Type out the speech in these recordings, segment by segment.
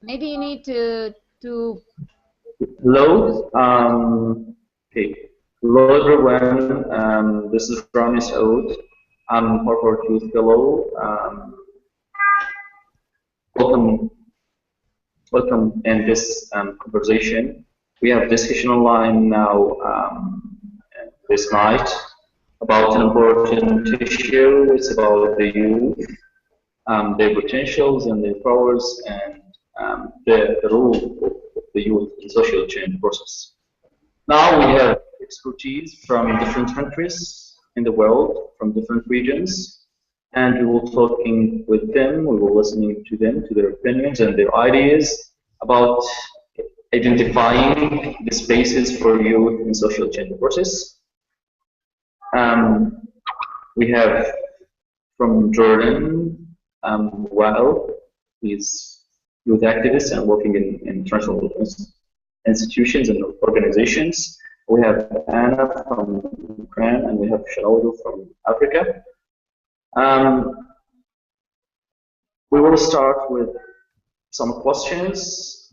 Maybe you need to Hello. Okay. Hello, everyone. This is Rami Saud. I'm Harvard Youth Fellow. Welcome, welcome in this conversation. We have discussion online now this night about an important issue. It's about the youth, their potentials and their powers, and the role of the youth in social change process. Now we have expertise from different countries in the world, from different regions, and we will talking with them, we will listening to them, to their opinions and their ideas about identifying the spaces for youth in social change process. Um, we have from Jordan, Wael, he's youth activist and working in international institutions and organizations. We have Anna from Ukraine, and we have Shalawado from Africa. We will start with some questions,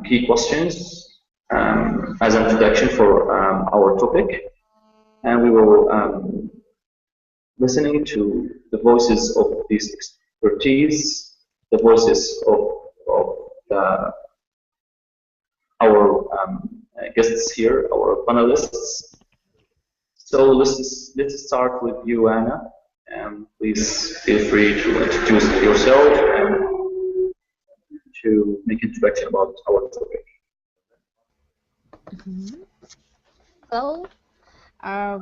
key questions, as an introduction for our topic, and we will listening to the voices of these expertise, the voices of our guests here, our panelists. So let's start with you, Anna. Please feel free to introduce yourself and to make introduction about our topic. Hello.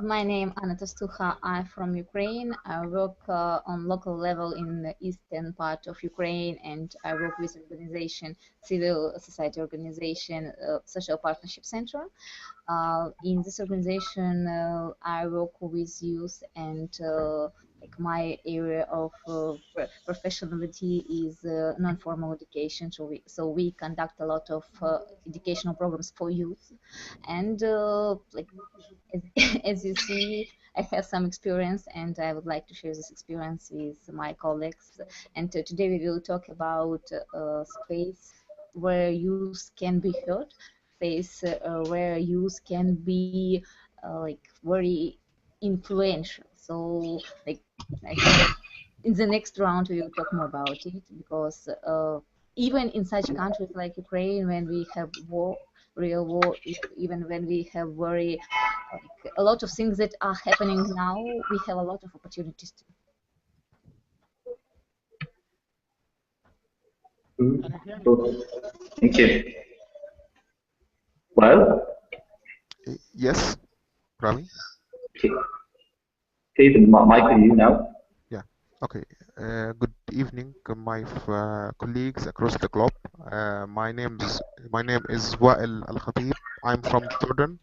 My name Anna Tostuha. I'm from Ukraine. I work on local level in the eastern part of Ukraine, and I work with organization, civil society organization, Social Partnership Center. In this organization, I work with youth, and like my area of professionality is non-formal education. So we conduct a lot of educational programs for youth, and like as you see, I have some experience, and I would like to share this experience with my colleagues. And today we will talk about space where youth can be heard, space where youth can be like very influential. So like I think in the next round we will talk more about it, because even in such countries like Ukraine, when we have war, real war, even when we have very like, a lot of things that are happening now, we have a lot of opportunities to. Thank you. Well, Yes, Rami? okay, okay, the mic to you now. Yeah, okay. Good evening, my colleagues across the globe. My name is Wael Al Khatib. I'm from Jordan.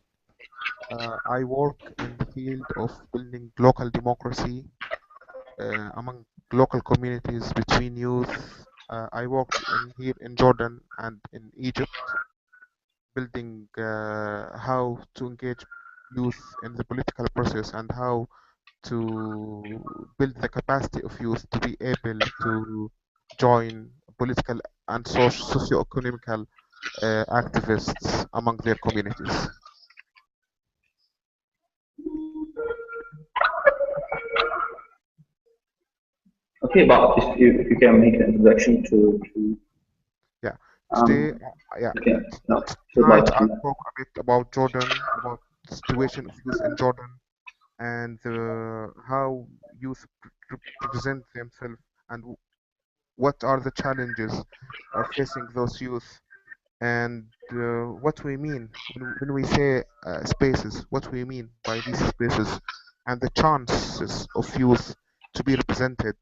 I work in the field of building local democracy among local communities between youth. I worked here in Jordan and in Egypt, building how to engage youth in the political process and how to build the capacity of youth to be able to join political and socio-economical activists among their communities. Okay, but if you can make an introduction to Yeah, today, okay, no, tonight like I'll talk a bit about Jordan, about the situation of youth in Jordan, and how youth represent themselves, and what are the challenges are facing those youth, and what we mean when we say spaces, what we mean by these spaces, and the chances of youth to be represented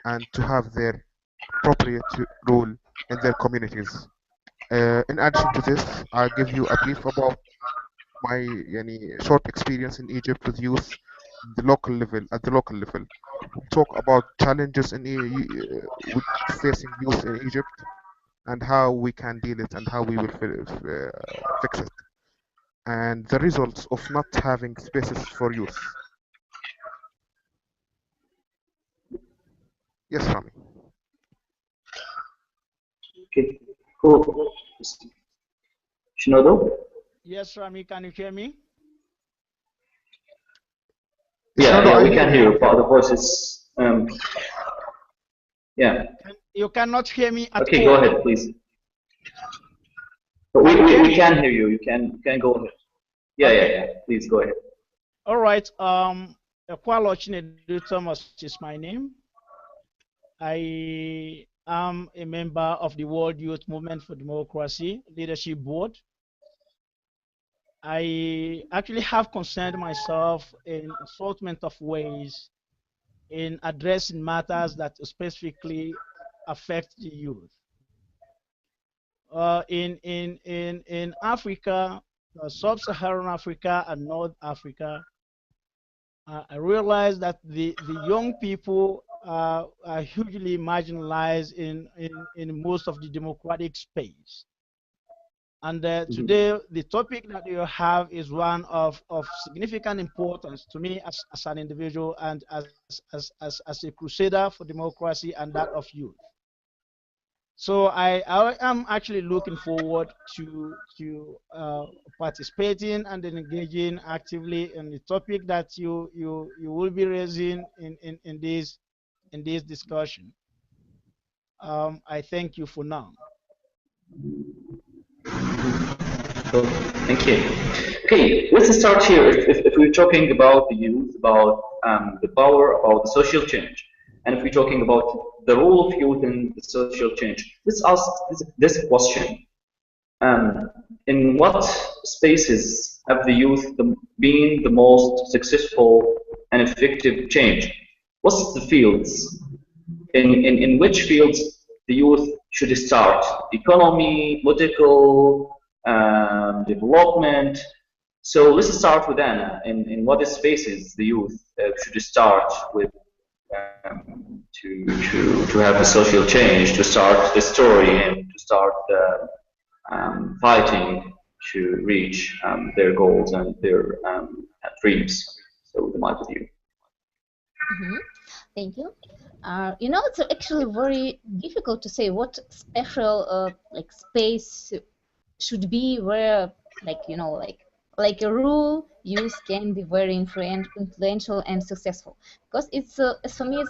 and to have their appropriate role in their communities. In addition to this, I'll give you a brief about my short experience in Egypt with youth the local level at the local level. We'll talk about challenges in with facing youth in Egypt and how we can deal it and how we will fix it, and the results of not having spaces for youth. Yes, Rami. okay. Who? Shinodo? Yes, Rami, can you hear me? Yeah, Shinodo, yeah, I we hear can you. hear you. The voice is, yeah. You cannot hear me at Okay, go all. ahead, please. But Can you hear we me? can hear you. You can go ahead. Yeah, yeah, Okay. yeah. Please go ahead. All right. Ekwalo Chinedu Thomas is my name. I am a member of the World Youth Movement for Democracy Leadership Board. I actually have concerned myself in assortment of ways in addressing matters that specifically affect the youth. In Africa, sub-Saharan Africa and North Africa, I realize that the young people are hugely marginalized in most of the democratic space. And today, the topic that you have is one of significant importance to me as an individual and as a crusader for democracy and that of youth. So I am actually looking forward to participating and engaging actively in the topic that you will be raising in this discussion. I thank you for now. Cool. Thank you. Okay, let's start here. If we're talking about the youth, about the power, about the social change, and if we're talking about the role of youth in the social change, let's ask this question. In what spaces have the youth been the most successful and effective change? What's the fields? In which fields the youth should start? Economy, political, development. So let's start with Anna. In what spaces the youth should start with to have a social change, to start the story, and to start fighting to reach their goals and their dreams. So the mic with you. Thank you. You know, it's actually very difficult to say what special like space should be where, like, you know, like a rule use can be very influential and successful, because it's as for me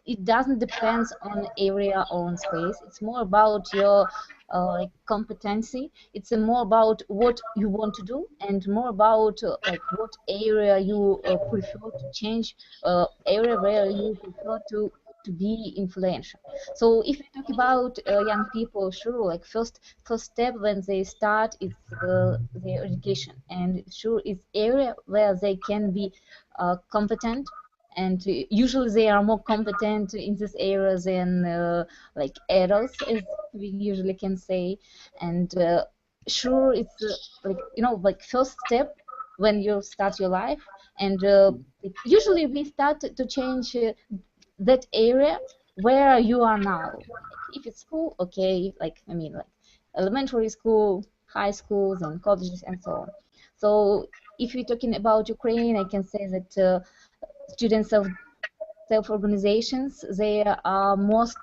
it doesn't depend on area or on space. It's more about your like competency. It's more about what you want to do, and more about like what area you prefer to change, area where you prefer to be influential. So if we talk about young people, sure, like first step when they start is their education, and sure, it's area where they can be competent, and usually they are more competent in this area than like adults, as we usually can say. And sure, it's like, you know, like first step when you start your life, and like usually we start to change that area where you are now. Like if it's school, okay, like I mean, like elementary school, high schools, and colleges, and so on. So if we're talking about Ukraine, I can say that students of self-organizations, they are most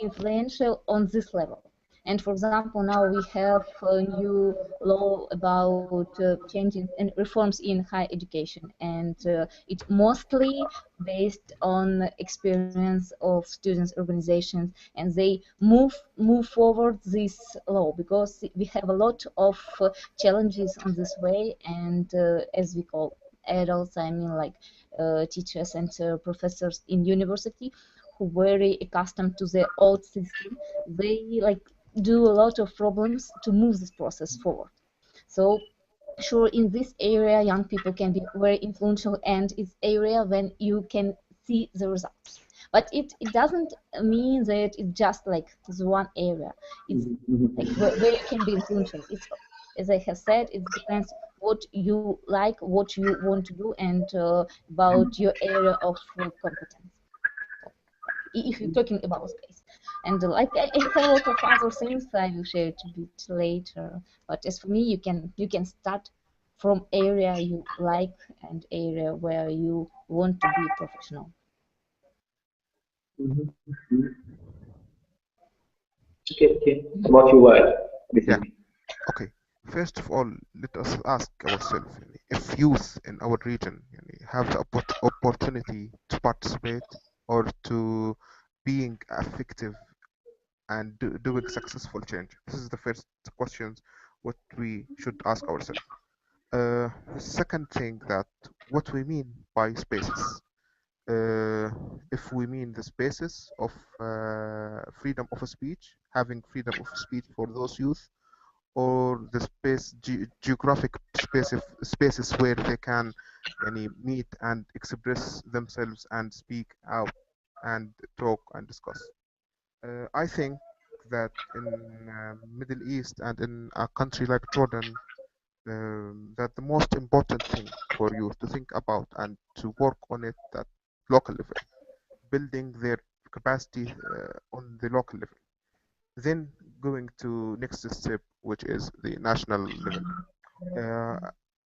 influential on this level. And for example, now we have a new law about changing and reforms in higher education, and it mostly based on experience of students organizations, and they move forward this law because we have a lot of challenges on this way, and as we call adults, I mean like teachers and professors in university who very accustomed to the old system, they like do a lot of problems to move this process forward. So sure, in this area young people can be very influential, and it's area when you can see the results. But it doesn't mean that it's just like this one area. It's like where you can be influential. It's, as I have said, it depends what you like, what you want to do, and about your area of competence. If you're talking about space, and like I have a lot of other things I will share it a bit later. But as for me, you can start from area you like and area where you want to be professional. Okay, okay. About you, what do you Yeah. think? Okay. First of all, let us ask ourselves if youth in our region have the opportunity to participate or to being effective and doing successful change. This is the first questions what we should ask ourselves. The second thing that what we mean by spaces. If we mean the spaces of freedom of speech, having freedom of speech for those youth, or the geographic spaces where they can meet and express themselves and speak out and talk and discuss. I think that in Middle East and in a country like Jordan, that the most important thing for youth to think about and to work on it at local level, building their capacity on the local level, then going to next step, which is the national level.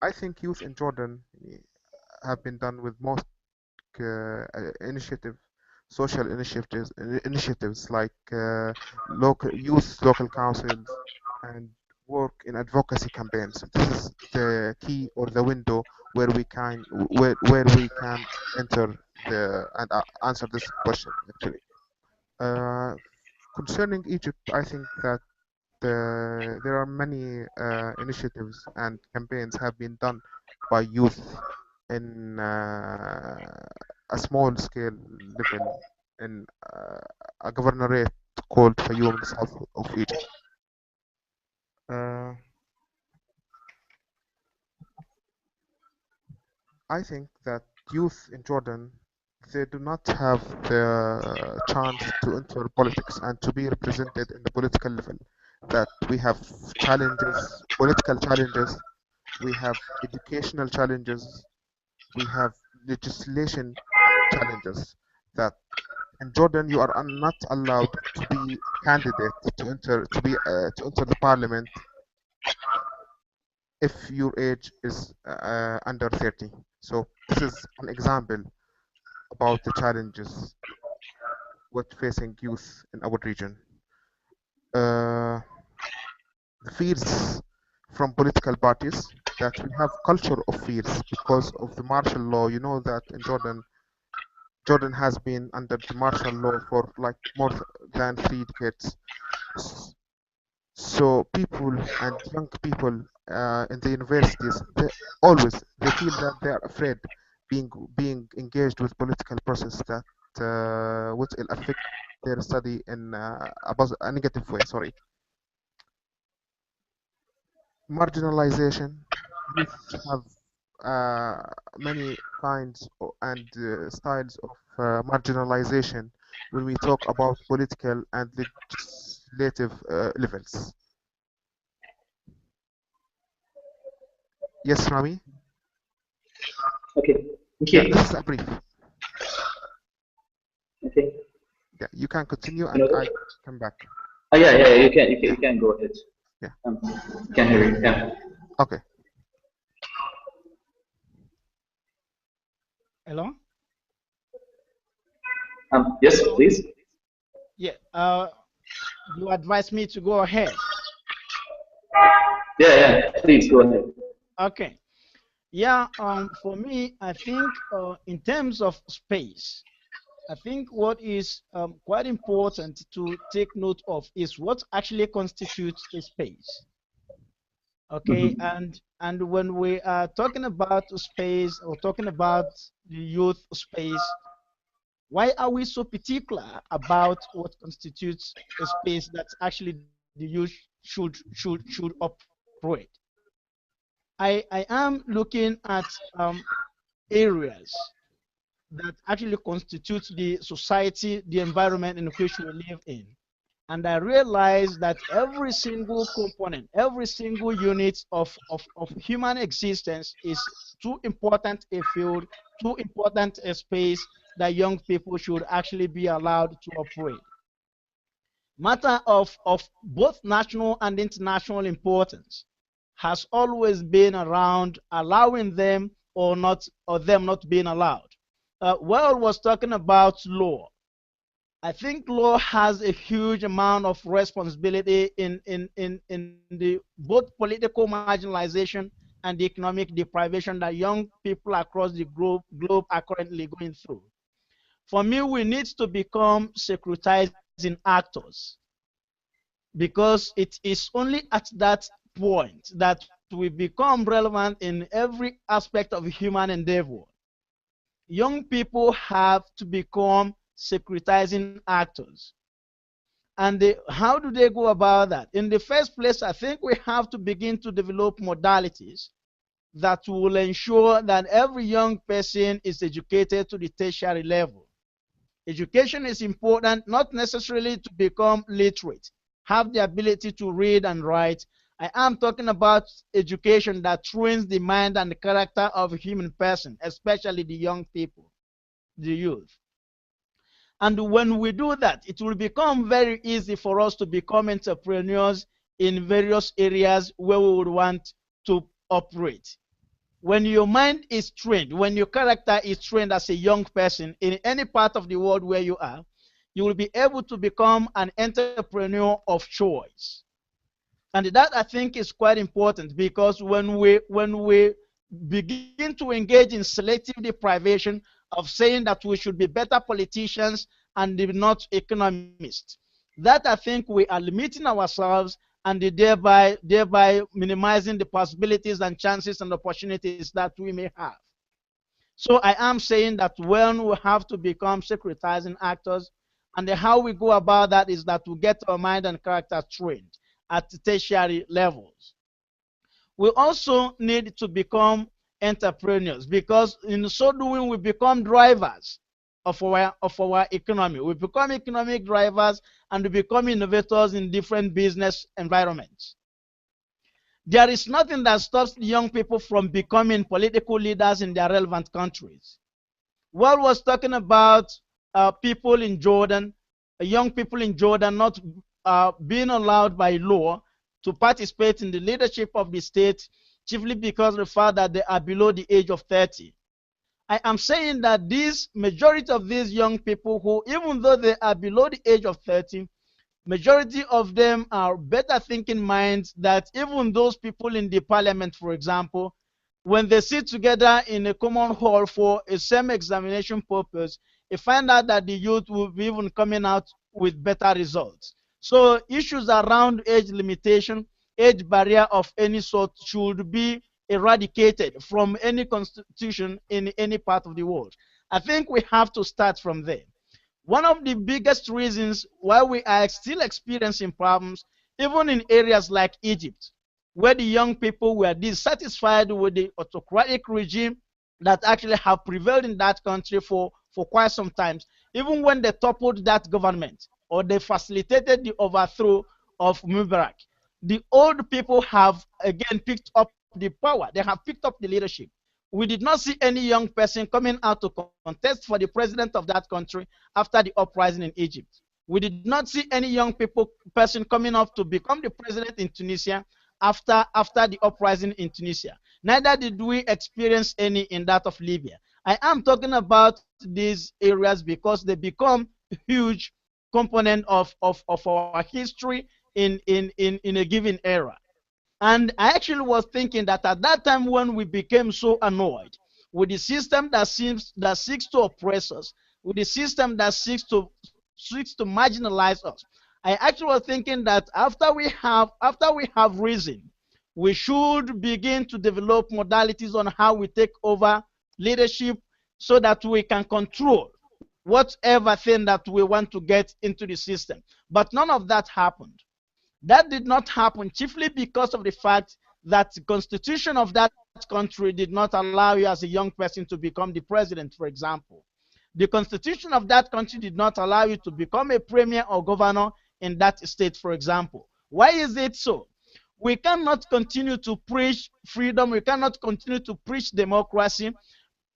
I think youth in Jordan have been done with most initiative, social initiatives like local councils and work in advocacy campaigns. This is the key or the window where we can enter the and answer this question actually. Uh, Concerning Egypt, I think that there are many initiatives and campaigns have been done by youth in a small scale level in a governorate called Fayoum in the south of Egypt. Uh, I think that youth in Jordan, they do not have the chance to enter politics and to be represented in the political level. That we have challenges, political challenges, we have educational challenges, we have legislation challenges. That in Jordan you are not allowed to be candidate to enter the parliament if your age is under 30. So this is an example about the challenges what facing youth in our region. Uh, the fears from political parties, that we have culture of fears because of the martial law. You know that in Jordan has been under the martial law for like more than 3 decades. So people and young people in the universities, they feel that they are afraid being engaged with political process that which will affect their study in a negative way. Sorry, marginalization. Youth have many kinds and styles of marginalization when we talk about political and legislative levels. Yes, Rami? Okay, Yeah, okay, this is a brief. okay. Yeah, you can continue You and know, I come back. oh, yeah, yeah, you can go ahead. Yeah. Can hear you. Yeah. Okay. Hello? Yes, please. Yeah. You advise me to go ahead. Yeah, yeah. Please go ahead. Okay. Yeah. For me, I think in terms of space, I think what is quite important to take note of is what actually constitutes a space. Okay, Mm-hmm. and when we are talking about space or talking about the youth space, why are we so particular about what constitutes a space that actually the youth should operate? I am looking at areas that actually constitute the society, the environment in which we live in. And I realized that every single component, every single unit of human existence is too important a field, too important a space that young people should actually be allowed to operate. Matter of both national and international importance has always been around allowing them or not, or them not being allowed. Well was talking about law. I think law has a huge amount of responsibility in the both political marginalization and the economic deprivation that young people across the globe are currently going through. For me, we need to become securitizing actors, because it is only at that point that we become relevant in every aspect of human endeavor. Young people have to become securitizing actors. And how do they go about that? In the first place, I think we have to begin to develop modalities that will ensure that every young person is educated to the tertiary level. Education is important, not necessarily to become literate, have the ability to read and write. I am talking about education that trains the mind and the character of a human person, especially the young people, the youth. And when we do that, it will become very easy for us to become entrepreneurs in various areas where we would want to operate. When your mind is trained, when your character is trained as a young person in any part of the world where you are, you will be able to become an entrepreneur of choice. And that, I think, is quite important, because when we begin to engage in selective deprivation of saying that we should be better politicians and not economists, that, I think, we are limiting ourselves and thereby minimizing the possibilities and chances and opportunities that we may have. So I am saying that when we have to become securitizing actors, and how we go about that is that we get our mind and character trained at tertiary levels. We also need to become entrepreneurs, because in so doing we become drivers of our economy. We become economic drivers and we become innovators in different business environments. There is nothing that stops young people from becoming political leaders in their relevant countries. Walt was talking about people in Jordan, young people in Jordan not being allowed by law to participate in the leadership of the state, chiefly because of the fact that they are below the age of 30. I am saying that this majority of these young people who, even though they are below the age of 30, majority of them are better thinking minds that even those people in the parliament, for example, when they sit together in a common hall for a same examination purpose, they find out that the youth will be even coming out with better results. So issues around age limitation, age barrier of any sort should be eradicated from any constitution in any part of the world. I think we have to start from there. One of the biggest reasons why we are still experiencing problems, even in areas like Egypt, where the young people were dissatisfied with the autocratic regime that actually have prevailed in that country for quite some time, even when they toppled that government or they facilitated the overthrow of Mubarak, the old people have again picked up the power. They have picked up the leadership. We did not see any young person coming out to contest for the president of that country after the uprising in Egypt. We did not see any young person coming up to become the president in Tunisia after the uprising in Tunisia. Neither did we experience any in that of Libya. I am talking about these areas because they become a huge component of our history in a given era. And I actually was thinking that at that time when we became so annoyed with the system that seeks to oppress us, with the system that seeks to marginalize us, I actually was thinking that after we have reason, we should begin to develop modalities on how we take over leadership so that we can control whatever thing that we want to get into the system. But none of that happened. That did not happen chiefly because of the fact that the constitution of that country did not allow you as a young person to become the president, for example. The constitution of that country did not allow you to become a premier or governor in that state, for example. Why is it so? We cannot continue to preach freedom. We cannot continue to preach democracy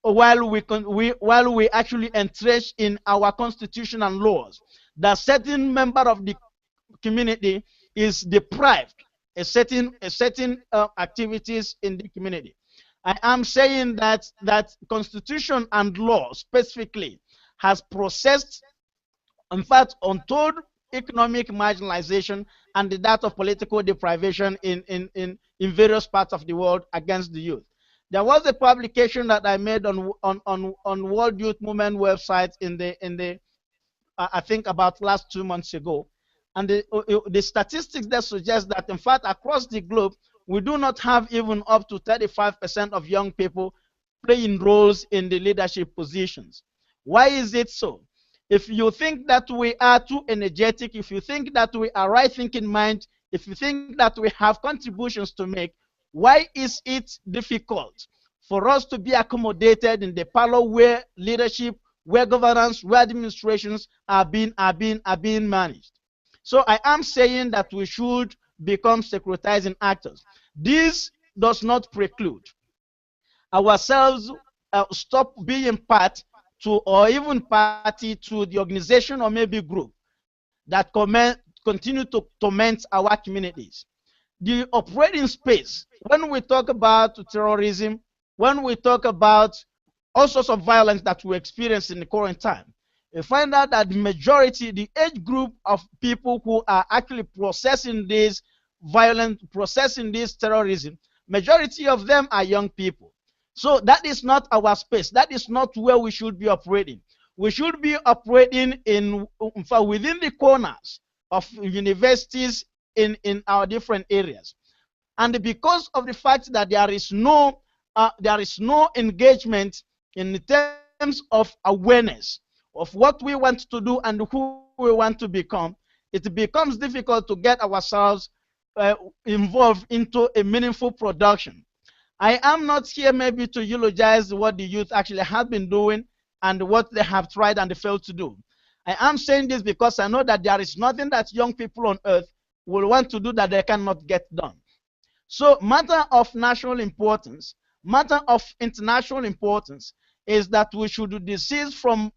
while we actually entrench in our constitution and laws that certain member of the community is deprived a certain activities in the community. I am saying that constitution and law specifically has processed in fact, untold economic marginalization and that of political deprivation in various parts of the world against the youth. There was a publication that I made on World Youth Movement website in the I think about last 2 months ago, and the statistics that suggest that in fact across the globe we do not have even up to 35% of young people playing roles in the leadership positions. Why is it so? If you think that we are too energetic, if you think that we are right thinking mind, if you think that we have contributions to make, why is it difficult for us to be accommodated in the parlor where leadership, where governance, where administrations are being managed? So I am saying that we should become securitizing actors. This does not preclude ourselves stop being part to or even party to the organization or maybe group that continue to torment our communities. The operating space, when we talk about terrorism, when we talk about all sorts of violence that we experience in the current time, we find out that the majority, the age group of people who are actually processing this violence, processing this terrorism, majority of them are young people. So that is not our space. That is not where we should be operating. We should be operating in fact, within the corners of universities in our different areas. And because of the fact that there is no engagement in terms of awareness of what we want to do and who we want to become, it becomes difficult to get ourselves involved into a meaningful production. I am not here maybe to eulogize what the youth actually have been doing and what they have tried and they failed to do. I am saying this because I know that there is nothing that young people on earth will want to do that they cannot get done. So matter of national importance, matter of international importance is that we should desist from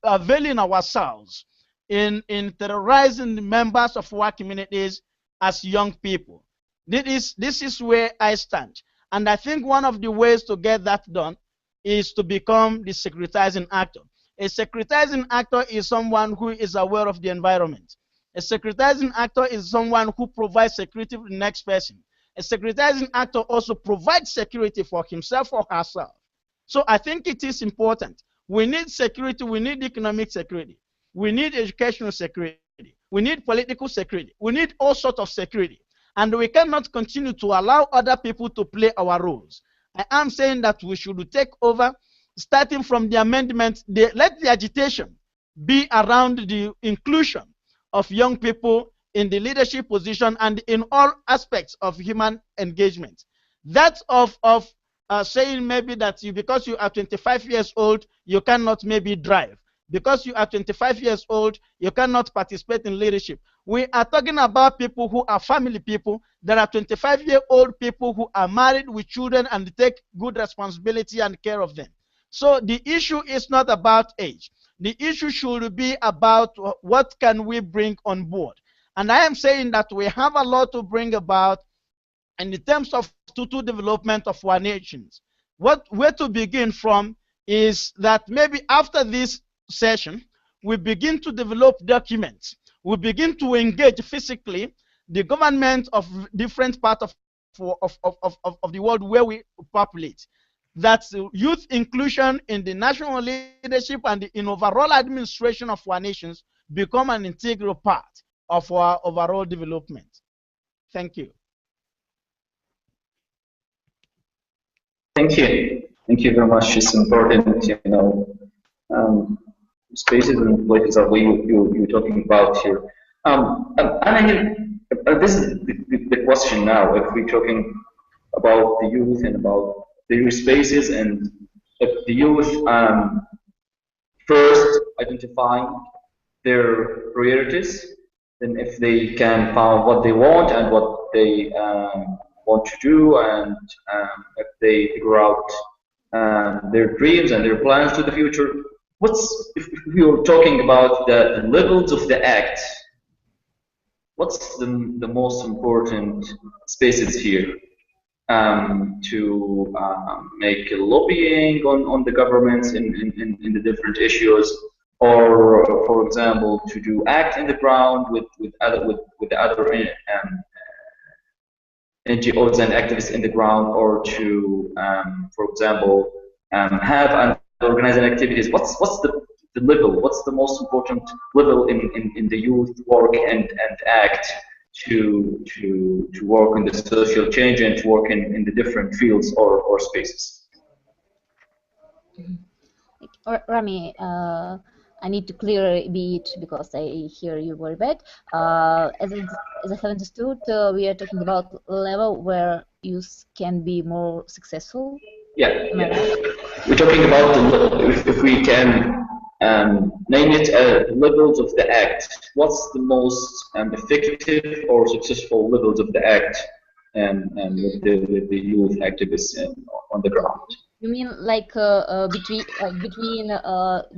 availing ourselves in terrorizing the members of our communities as young people. This is where I stand. And I think one of the ways to get that done is to become the securitizing actor. A securitizing actor is someone who is aware of the environment. A securitizing actor is someone who provides security for the next person. A securitizing actor also provides security for himself or herself. So I think it is important. We need security, we need economic security, we need educational security, we need political security, we need all sorts of security. And we cannot continue to allow other people to play our roles. I am saying that we should take over, starting from the amendment. Let the agitation be around the inclusion of young people in the leadership position and in all aspects of human engagement. That of saying maybe that because you are 25 years old, you cannot maybe drive. Because you are 25 years old, you cannot participate in leadership. We are talking about people who are family people. There are 25-year-old people who are married with children and take good responsibility and care of them. So the issue is not about age. The issue should be about what can we bring on board. And I am saying that we have a lot to bring about in terms of total development of our nations. Where to begin from is that maybe after this session, we begin to develop documents. We begin to engage physically the government of different parts of the world where we populate. That youth inclusion in the national leadership and in overall administration of our nations become an integral part of our overall development. Thank you. Thank you. Thank you very much. It's important, spaces and places that you're talking about here. This is the question now. If we're talking about the youth and about the spaces, and if the youth first identify their priorities, then if they can find what they want and what they want to do, and if they figure out their dreams and their plans to the future. If you're talking about the levels of the act, what's the most important spaces here to make lobbying on the governments in the different issues, or for example, to do act in the ground with the other NGOs and activists in the ground, or to, for example, have and organizing activities. What's the level? What's the most important level in the youth work and act to work on the social change and to work in the different fields or spaces? Rami, I need to clear a bit because I hear you very bad. As I have understood, we are talking about level where youth can be more successful. Yeah, we're talking about if we can name it levels of the act. What's the most effective or successful levels of the act with the youth activists on the ground? You mean like between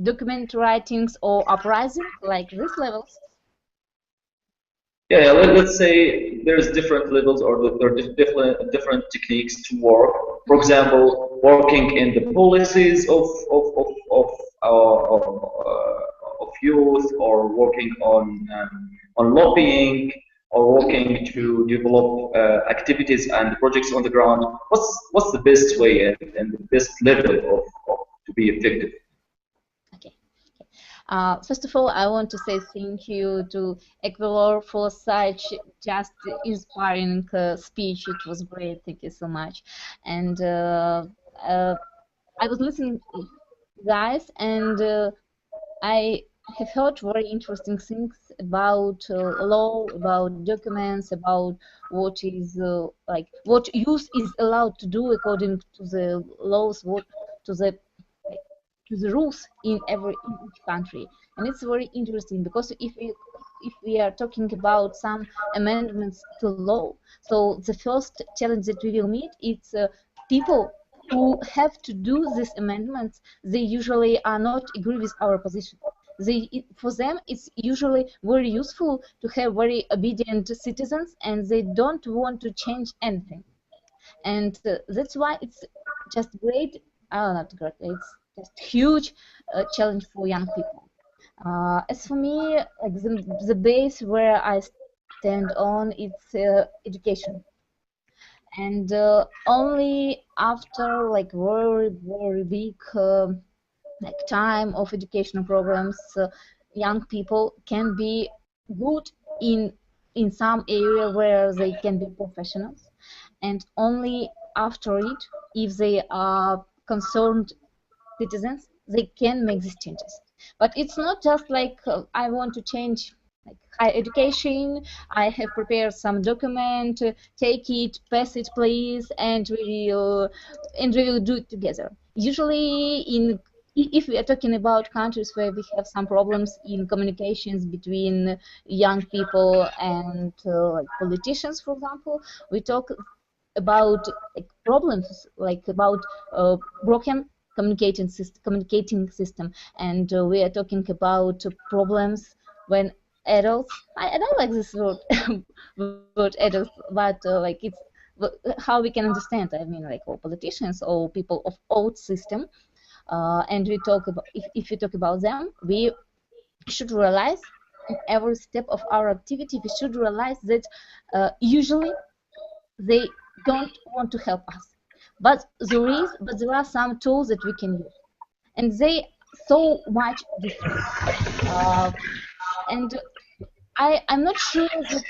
document writings or uprising, like these levels? Yeah, let's say there's different levels, or there are different techniques to work. For example, working in the policies of youth, or working on lobbying, or working to develop activities and projects on the ground. What's the best way and the best level of to be effective? Okay. First of all, I want to say thank you to Ecuador for such just inspiring speech. It was great. Thank you so much. And I was listening, guys, and I have heard very interesting things about law, about documents, about what is like what youth is allowed to do according to the laws, what to the to the rules in each country. And it's very interesting because if we are talking about some amendments to law, so the first challenge that we will meet is people who have to do these amendments. They usually are not agree with our position. For them, it's usually very useful to have very obedient citizens, and they don't want to change anything. And that's why it's just great. Not great. It's just huge challenge for young people. As for me, like the base where I stand on, it's education. And only after like very big like time of educational programs, young people can be good in some area where they can be professionals, and only after it, if they are concerned citizens, they can make these changes. But it's not just like I want to change like higher education. I have prepared some document. Take it, pass it, please, and we will do it together. Usually, if we are talking about countries where we have some problems in communications between young people and like politicians, for example, we talk about like problems like about broken communicating system, and we are talking about problems when adults, I don't like this word word adults, but like it's how we can understand, I mean, like all politicians or people of old system, and we talk about if we talk about them, we should realize in every step of our activity, we should realize that usually they don't want to help us, but there are some tools that we can use, and they so much different. And I'm not sure that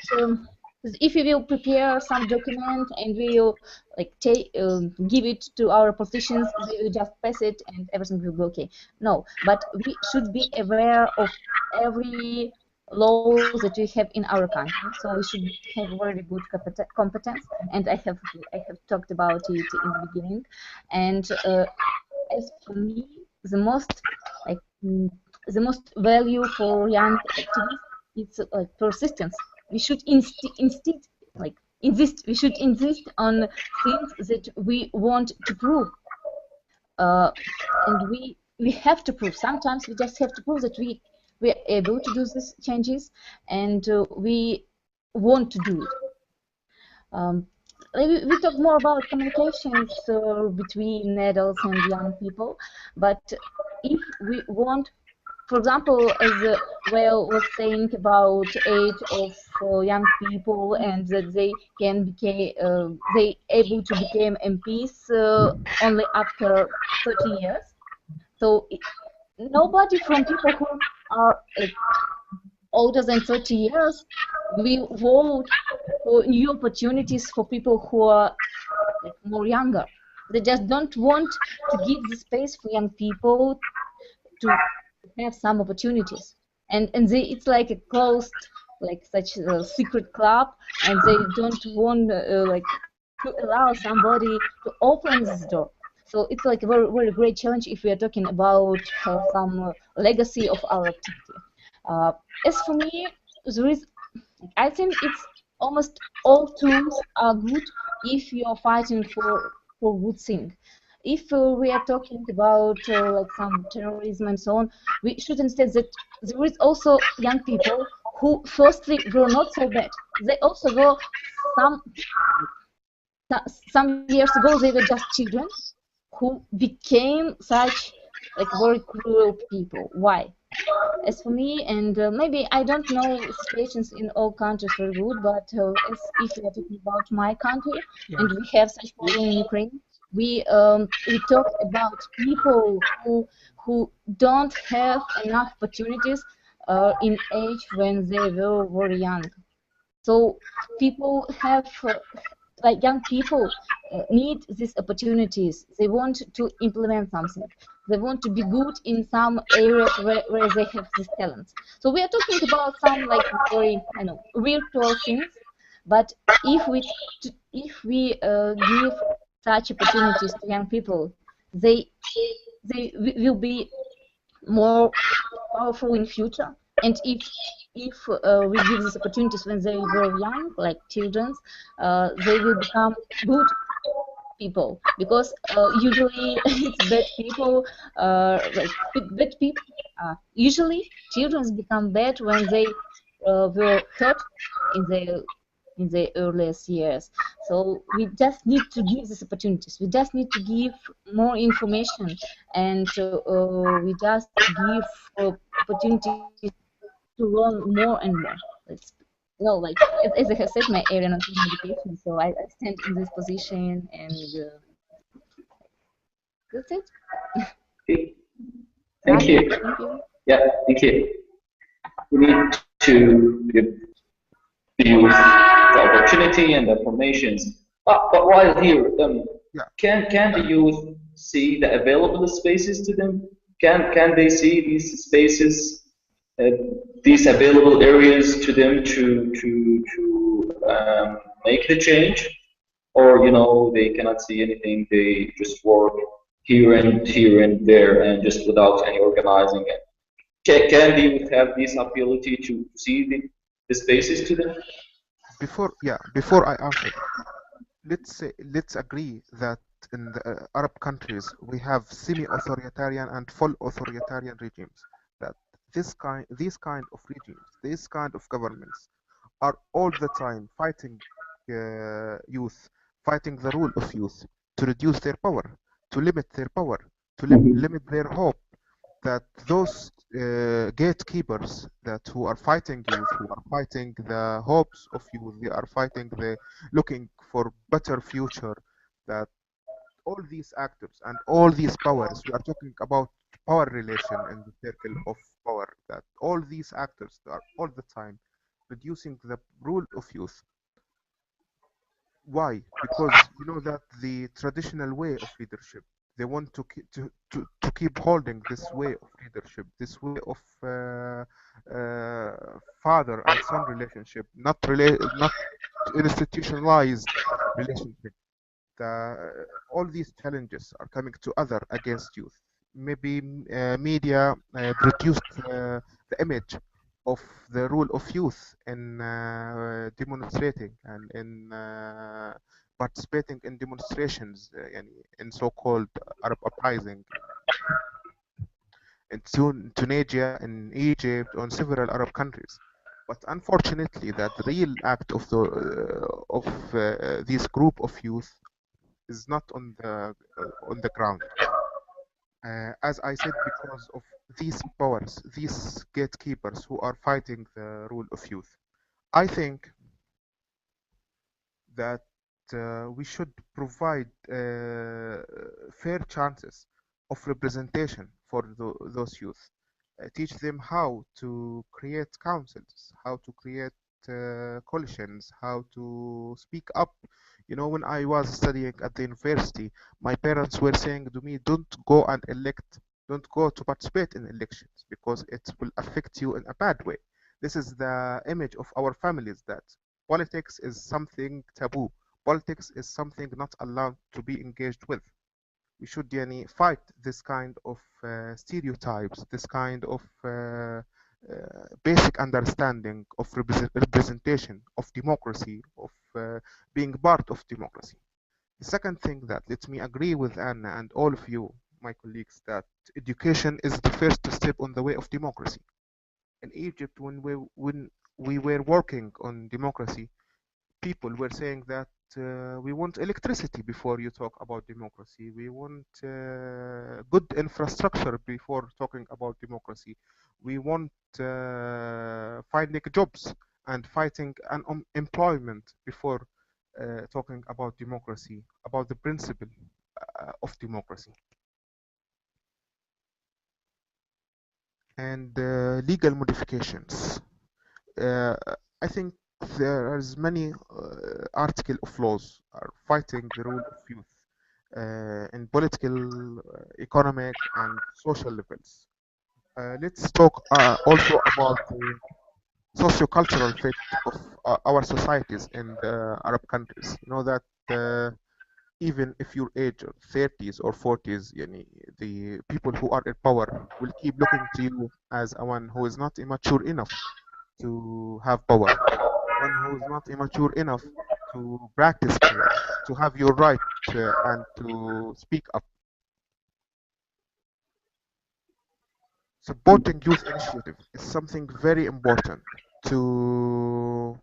if we will prepare some document and we will like give it to our politicians, they will just pass it and everything will be okay. No, but we should be aware of every laws that we have in our country. So we should have very good competence, and I have talked about it in the beginning. And as for me, the most like the most value for young activists, it's persistence. We should insist. We should insist on things that we want to prove, and we have to prove. Sometimes we just have to prove that we are able to do these changes, and we want to do it. We talk more about communications between adults and young people, but if we want for example, as Well was saying about age of young people and that they can become they able to become MPs only after 30 years. So nobody from people who are like older than 30 years will vote for new opportunities for people who are like more younger. They just don't want to give the space for young people to have some opportunities. And it's like a closed, like such a secret club, and they don't want like to allow somebody to open this door. So it's like a very, very great challenge if we are talking about some legacy of our activity. Uh, as for me, there is, I think it's almost all tools are good if you are fighting for good thing. If we are talking about like some terrorism and so on, we should instead that there is also young people who firstly were not so bad. They also were some some years ago they were just children who became such like very cruel people. Why? As for me, and maybe I don't know situations in all countries very good, but as if we are talking about my country, Yeah. and we have such problem in Ukraine, we talk about people who don't have enough opportunities in age when they were very young. So people have like young people need these opportunities. They want to implement something. They want to be good in some areas where they have these talents. So we are talking about some like very, I know, virtual things. But if we give such opportunities to young people, they will be more powerful in future. And if we give these opportunities when they were young, like children, they will become good people. Because usually it's bad people, like bad people. Usually children become bad when they were hurt in the earliest years. So we just need to give these opportunities. We just need to give more information, and we just give opportunities to learn more and more. It's, no, like as I have said, my area not in education, so I stand in this position, and that's it. Okay. Thank you. Thank you. Yeah, thank you. We need to give the youth the opportunity and the informations. But while here, Yeah. can the youth see the available spaces to them? Can they see these spaces, uh, these available areas to them to make the change? Or they cannot see anything. They just work here and there, and just without any organizing. Can the youth have this ability to see the spaces to them? Before I answer, let's agree that in the Arab countries we have semi-authoritarian and full authoritarian regimes. That these kind of regimes, these kind of governments, are all the time fighting youth, fighting the rule of youth, to reduce their power, to limit their power, to limit their hope. That those gatekeepers who are fighting youth, who are fighting the hopes of youth, they are fighting the looking for better future. That all these actors and all these powers, we are talking about power relation in the circle of power. That all these actors are all the time reducing the rule of youth. Why? Because you know that the traditional way of leadership, they want to keep holding this way of leadership, this way of father and son relationship, not institutionalized relationship. All these challenges are coming to other against youth. Maybe media reduced the image of the role of youth in demonstrating and in participating in demonstrations, in so-called Arab uprising in Tunisia, in Egypt, on several Arab countries. But unfortunately, that real act of this group of youth is not on the ground. as I said, because of these powers, these gatekeepers who are fighting the rule of youth. I think that we should provide fair chances of representation for those youth. Teach them how to create councils, how to create coalitions, how to speak up. You know, when I was studying at the university, my parents were saying to me, don't go and elect, don't go to participate in elections because it will affect you in a bad way. This is the image of our families, that politics is something taboo. Politics is something not allowed to be engaged with. We should fight this kind of stereotypes, this kind of basic understanding of representation, of democracy, of being part of democracy. The second thing that let me agree with Anna and all of you, my colleagues, that education is the first step on the way of democracy. In Egypt, when we were working on democracy, people were saying that we want electricity before you talk about democracy. We want good infrastructure before talking about democracy. We want finding jobs and fighting unemployment before talking about democracy, about the principle of democracy. And legal modifications. Uh, I think there is many article of laws are fighting the rule of youth in political, economic, and social levels. Let's talk also about the socio-cultural fate of our societies in the Arab countries. You know that even if your age 30s or 40s, the people who are in power will keep looking to you as a one who is not immature enough to have power, one who is not immature enough to practice power, to have your right and to speak up. Supporting youth initiative is something very important to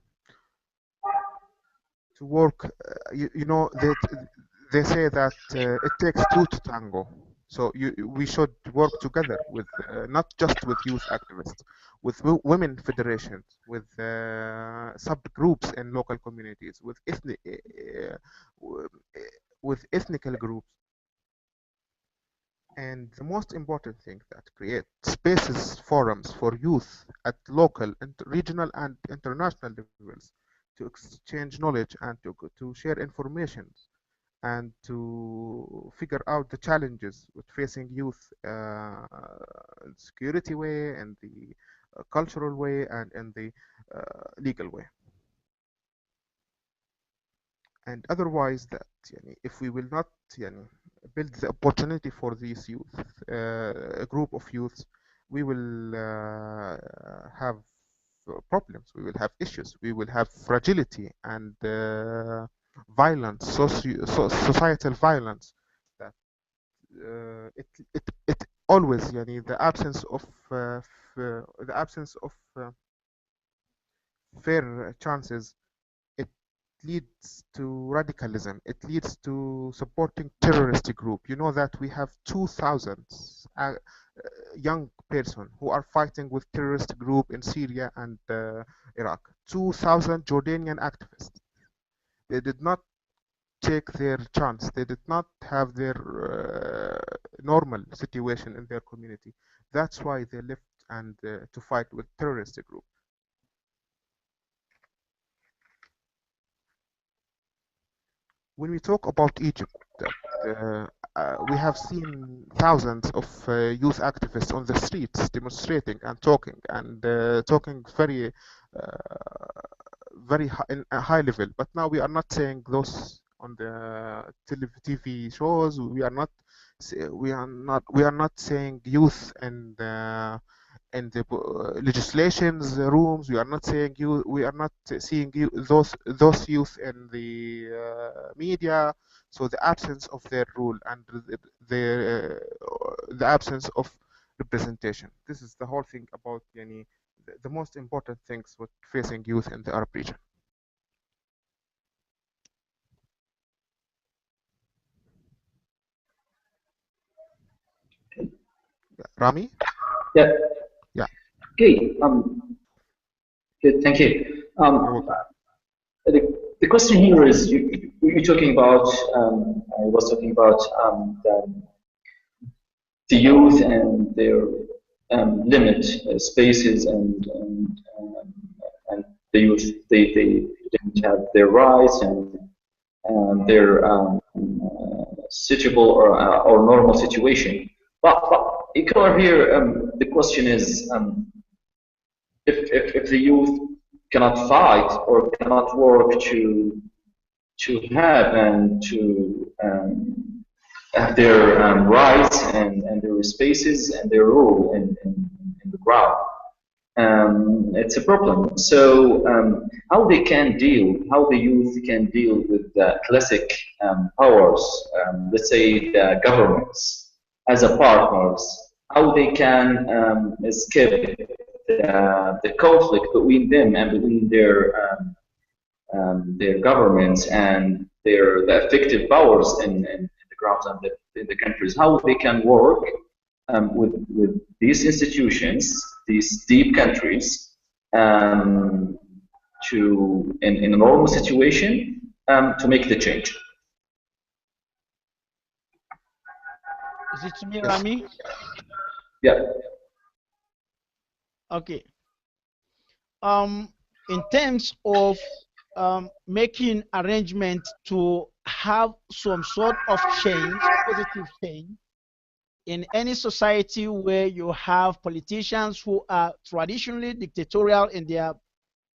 work. You know that they say that it takes two to tango. So we should work together with not just with youth activists, with women federations, with subgroups in local communities, with with ethnical groups. And the most important thing, that create spaces, forums for youth at local, regional, and international levels to exchange knowledge and to share information and to figure out the challenges with facing youth in security way and the cultural way and in the legal way. And otherwise, that if we will not build the opportunity for these youth, a group of youths, we will have problems, we will have issues, we will have fragility and violence, societal violence, that it always the absence of the absence of fair chances, it leads to radicalism. It leads to supporting terrorist group. You know that we have 2,000 young person who are fighting with terrorist group in Syria and Iraq. 2,000 Jordanian activists. They did not take their chance. They did not have their normal situation in their community. That's why they left and to fight with terrorist group. When we talk about Egypt, we have seen thousands of youth activists on the streets demonstrating and talking very high, in a high level. But now we are not saying those on the TV shows. We are not saying youth and the legislations rooms. We are not saying you. We are not seeing you those youth in the media. So the absence of their rule and the absence of representation. This is the whole thing about the most important things with facing youth in the Arab region. Rami? Yeah. Yeah. Okay. Good. Thank you. You're welcome. The question here is you're talking about. I was talking about the youth and their limit spaces and the youth they didn't have their rights and their suitable or normal situation. But equal here, the question is if the youth cannot fight or cannot work to have and to have their rights and their spaces and their role in the ground. It's a problem. So how they can deal, how the youth can deal with the classic powers, let's say the governments as a partners, how they can escape the conflict between them and between their governments and the effective powers in the grounds and in the countries, how they can work with these institutions, these deep countries, to in a normal situation to make the change. Is it to me, Rami? Yeah. Okay. In terms of making arrangements to have some sort of change, positive change, in any society where you have politicians who are traditionally dictatorial in their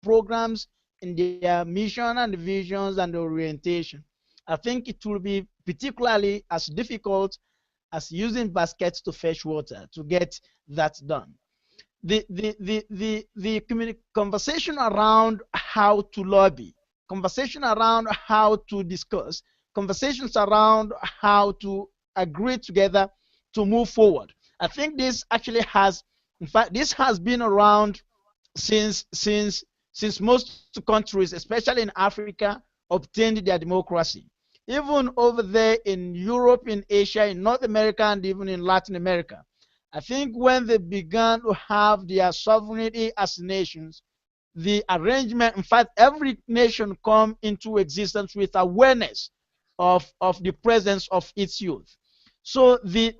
programs, in their mission and visions and orientation, I think it will be particularly as difficult as using baskets to fetch water to get that done. The conversation around how to lobby, conversation around how to discuss, conversations around how to agree together to move forward. I think this actually has, in fact, this has been around since most countries, especially in Africa, obtained their democracy. Even over there in Europe, in Asia, in North America, and even in Latin America. I think when they began to have their sovereignty as nations, the arrangement, in fact, every nation come into existence with awareness of the presence of its youth. So the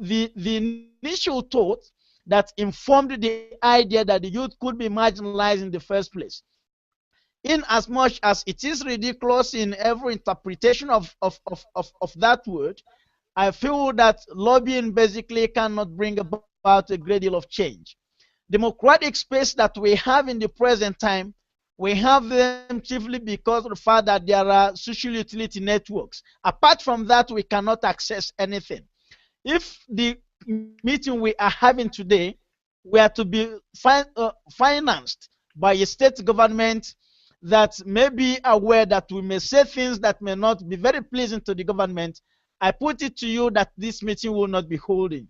initial thought that informed the idea that the youth could be marginalized in the first place, in as much as it is ridiculous in every interpretation of that word, I feel that lobbying basically cannot bring about a great deal of change. Democratic space that we have in the present time, we have them chiefly because of the fact that there are social utility networks. Apart from that, we cannot access anything. If the meeting we are having today were to be financed by a state government that may be aware that we may say things that may not be very pleasing to the government, I put it to you that this meeting will not be holding,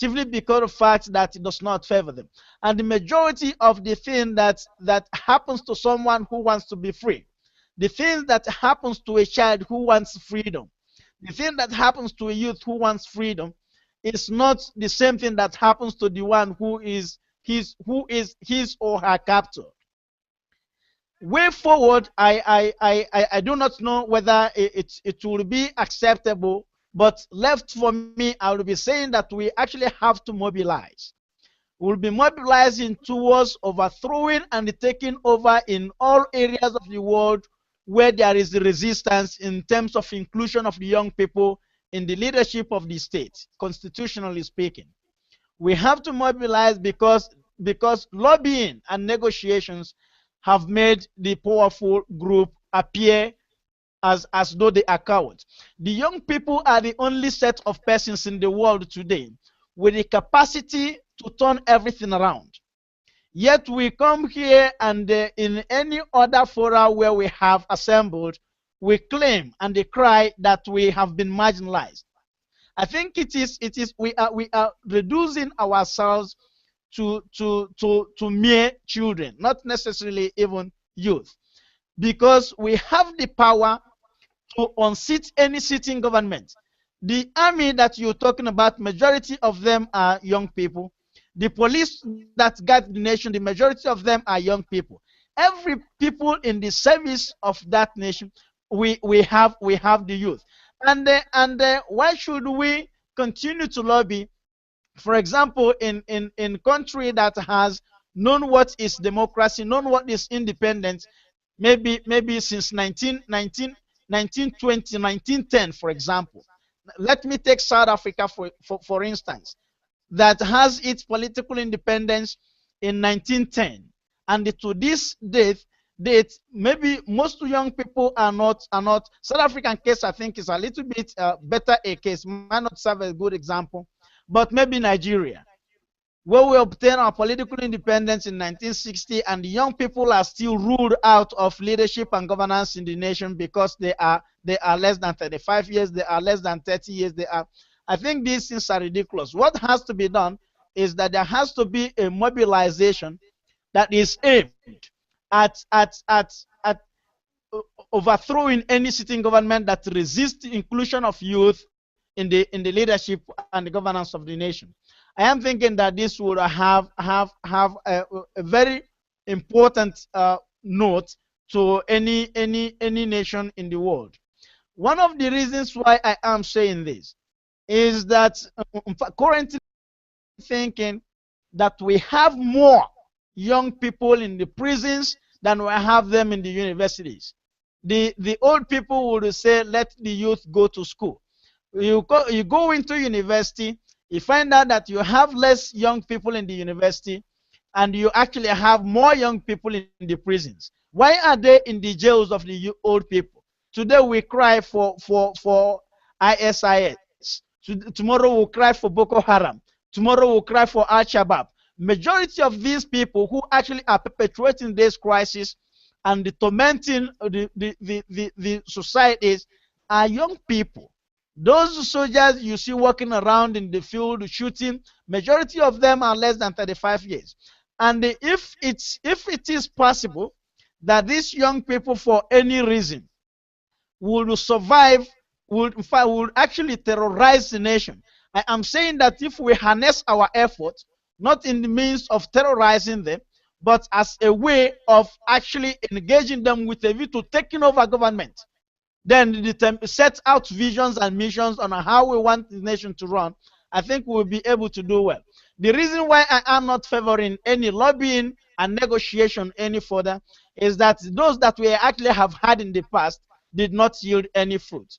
chiefly because of the fact that it does not favor them. And the majority of the thing that happens to someone who wants to be free, the thing that happens to a child who wants freedom, the thing that happens to a youth who wants freedom is not the same thing that happens to the one who is his or her captor. Way forward, I do not know whether it will be acceptable, but left for me, I will be saying that we actually have to mobilize. We'll be mobilizing towards overthrowing and taking over in all areas of the world where there is resistance in terms of inclusion of the young people in the leadership of the state, constitutionally speaking. We have to mobilize because lobbying and negotiations have made the powerful group appear as though they are cowards. The young people are the only set of persons in the world today with the capacity to turn everything around. Yet we come here and in any other fora where we have assembled, we claim and they cry that we have been marginalized. I think we are reducing ourselves to mere children, not necessarily even youth, because we have the power to unseat any sitting government. The army that you're talking about, majority of them are young people. The police that guide the nation, the majority of them are young people. Every people in the service of that nation, we have the youth. And why should we continue to lobby? For example, in country that has known what is democracy, known what is independence, maybe since 1920, 1910, for example. Let me take South Africa for instance, that has its political independence in 1910, and to this date, maybe most young people are not. South African case, I think, is a little bit better a case, might not serve a good example, but maybe Nigeria, where we obtained our political independence in 1960, and the young people are still ruled out of leadership and governance in the nation because they are less than 35 years, they are less than 30 years, they are. I think these things are ridiculous. What has to be done is that there has to be a mobilization that is aimed at overthrowing any sitting government that resists the inclusion of youth in the leadership and the governance of the nation. I am thinking that this would have a very important note to any nation in the world. One of the reasons why I am saying this is that currently thinking that we have more young people in the prisons than we have them in the universities. The old people would say, let the youth go to school. You go into university, you find out that you have less young people in the university, and you actually have more young people in the prisons. Why are they in the jails of the old people? Today we cry for ISIS. Tomorrow we'll cry for Boko Haram. Tomorrow we'll cry for Al-Shabaab. Majority of these people who actually are perpetuating this crisis and tormenting the societies are young people. Those soldiers you see walking around in the field shooting, majority of them are less than 35 years. And if it is possible that these young people, for any reason, will survive, would actually terrorize the nation. I am saying that if we harness our efforts, not in the means of terrorizing them, but as a way of actually engaging them with a view to taking over government, then set out visions and missions on how we want the nation to run, I think we'll be able to do well. The reason why I am not favoring any lobbying and negotiation any further is that those that we actually have had in the past did not yield any fruit.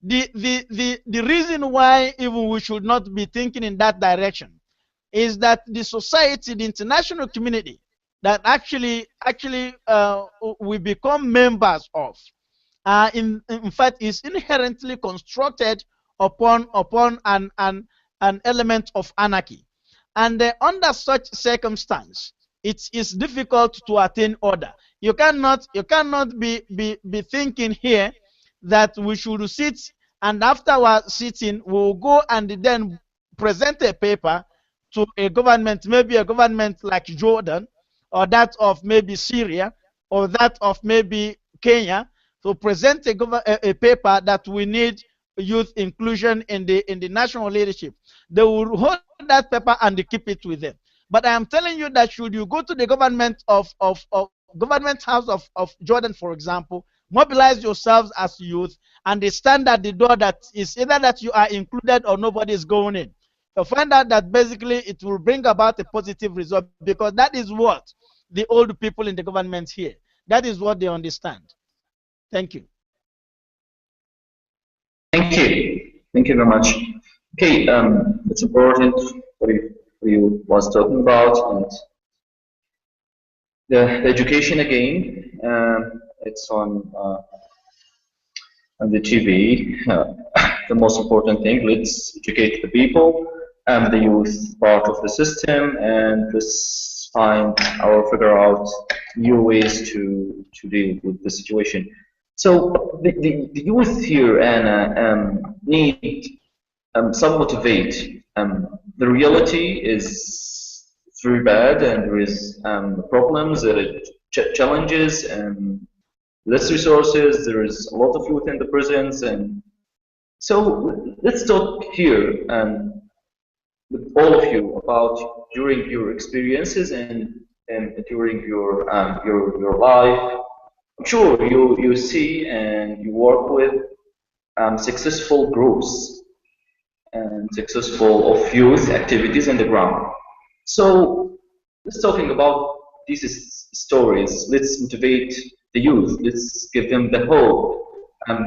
The reason why even we should not be thinking in that direction is that the society, the international community that actually we become members of, in fact, is inherently constructed upon an element of anarchy, and under such circumstance, it is difficult to attain order. You cannot be thinking here that we should sit, and after our sitting we'll go and then present a paper to a government, maybe a government like Jordan, or that of maybe Syria, or that of maybe Kenya, to present a paper that we need youth inclusion in the national leadership. They will hold that paper and keep it with them. But I am telling you that should you go to the government of government house of Jordan, for example, mobilize yourselves as youth, and they stand at the door that is either that you are included or nobody is going in. You'll find out that basically it will bring about a positive result, because that is what the old people in the government hear. That is what they understand. Thank you. Thank you. Thank you very much. Okay, it's important what you was talking about, and the education again. It's on the TV. The most important thing, let's educate the people and the youth part of the system, and let's find or figure out new ways to deal with the situation. So the youth here, Anna, need some motivate. The reality is very bad, and there is problems, challenges, and less resources. There is a lot of youth in the prisons, and So let's talk here with all of you about during your experiences and during your life. I'm sure you see and you work with successful groups and successful of youth activities on the ground. So let's talking about these stories. Let's motivate the youth. Let's give them the hope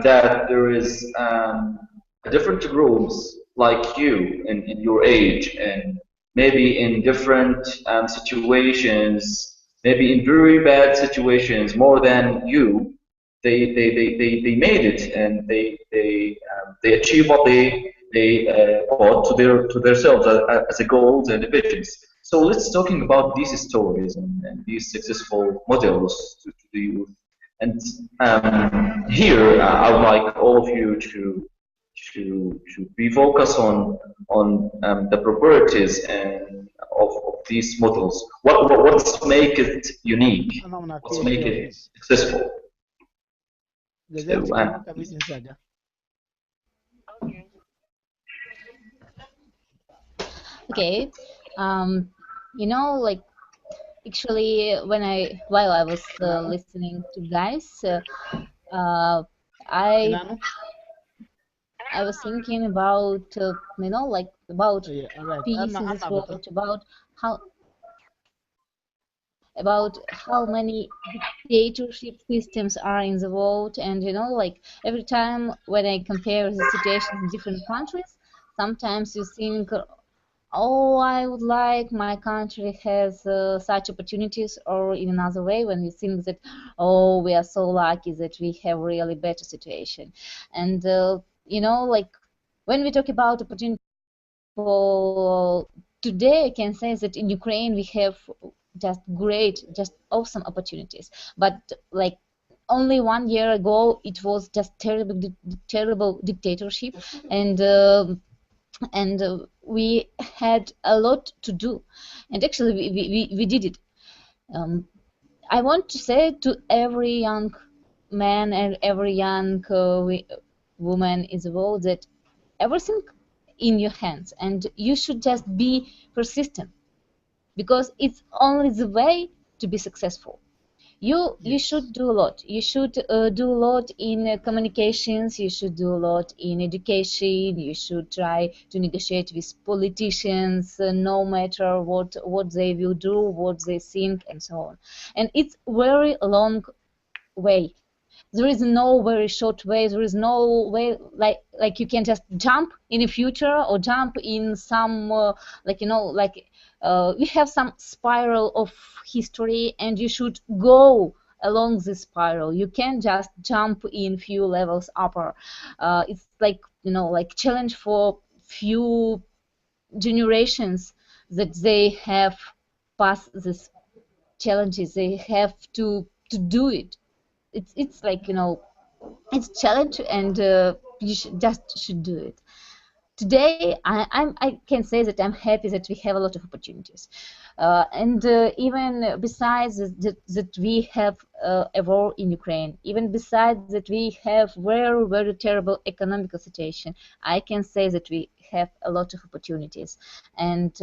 that there is different groups like you in your age and maybe in different situations, maybe in very bad situations more than you. They made it and they achieve what they brought to themselves as a goals and visions. So let's talking about these stories and these successful models to the youth. And here I would like all of you to be focused on the properties and of these models. What's make it unique? What's make it successful? So, Okay. You know, like actually, while I was listening to guys, I was thinking about you know, like about peace in this world, about how many dictatorship systems are in the world, and you know, like every time when I compare the situation in different countries, sometimes you think, oh, I would like my country has such opportunities, or in another way, when you think that, oh, we are so lucky that we have really better situation. And you know, like when we talk about opportunity for today, I can say that in Ukraine we have just great, just awesome opportunities. But like only 1 year ago, it was just terrible dictatorship, and we had a lot to do, and actually we did it. I want to say to every young man and every young woman in the world that everything in your hands, and you should just be persistent, because it's only the way to be successful. You should do a lot. You should do a lot in communications. You should do a lot in education. You should try to negotiate with politicians, no matter what they will do, what they think, and so on. And it's very long way. There is no very short way. There is no way like you can just jump in the future or jump in some like you know, like we have some spiral of history, and you should go along this spiral. You can't just jump in few levels upper. It's like, you know, like challenge for few generations that they have passed these challenges. They have to do it. It's like, you know, it's a challenge, and you should do it. Today, I can say that I'm happy that we have a lot of opportunities, and even besides that we have a war in Ukraine, even besides that we have very terrible economical situation, I can say that we have a lot of opportunities, and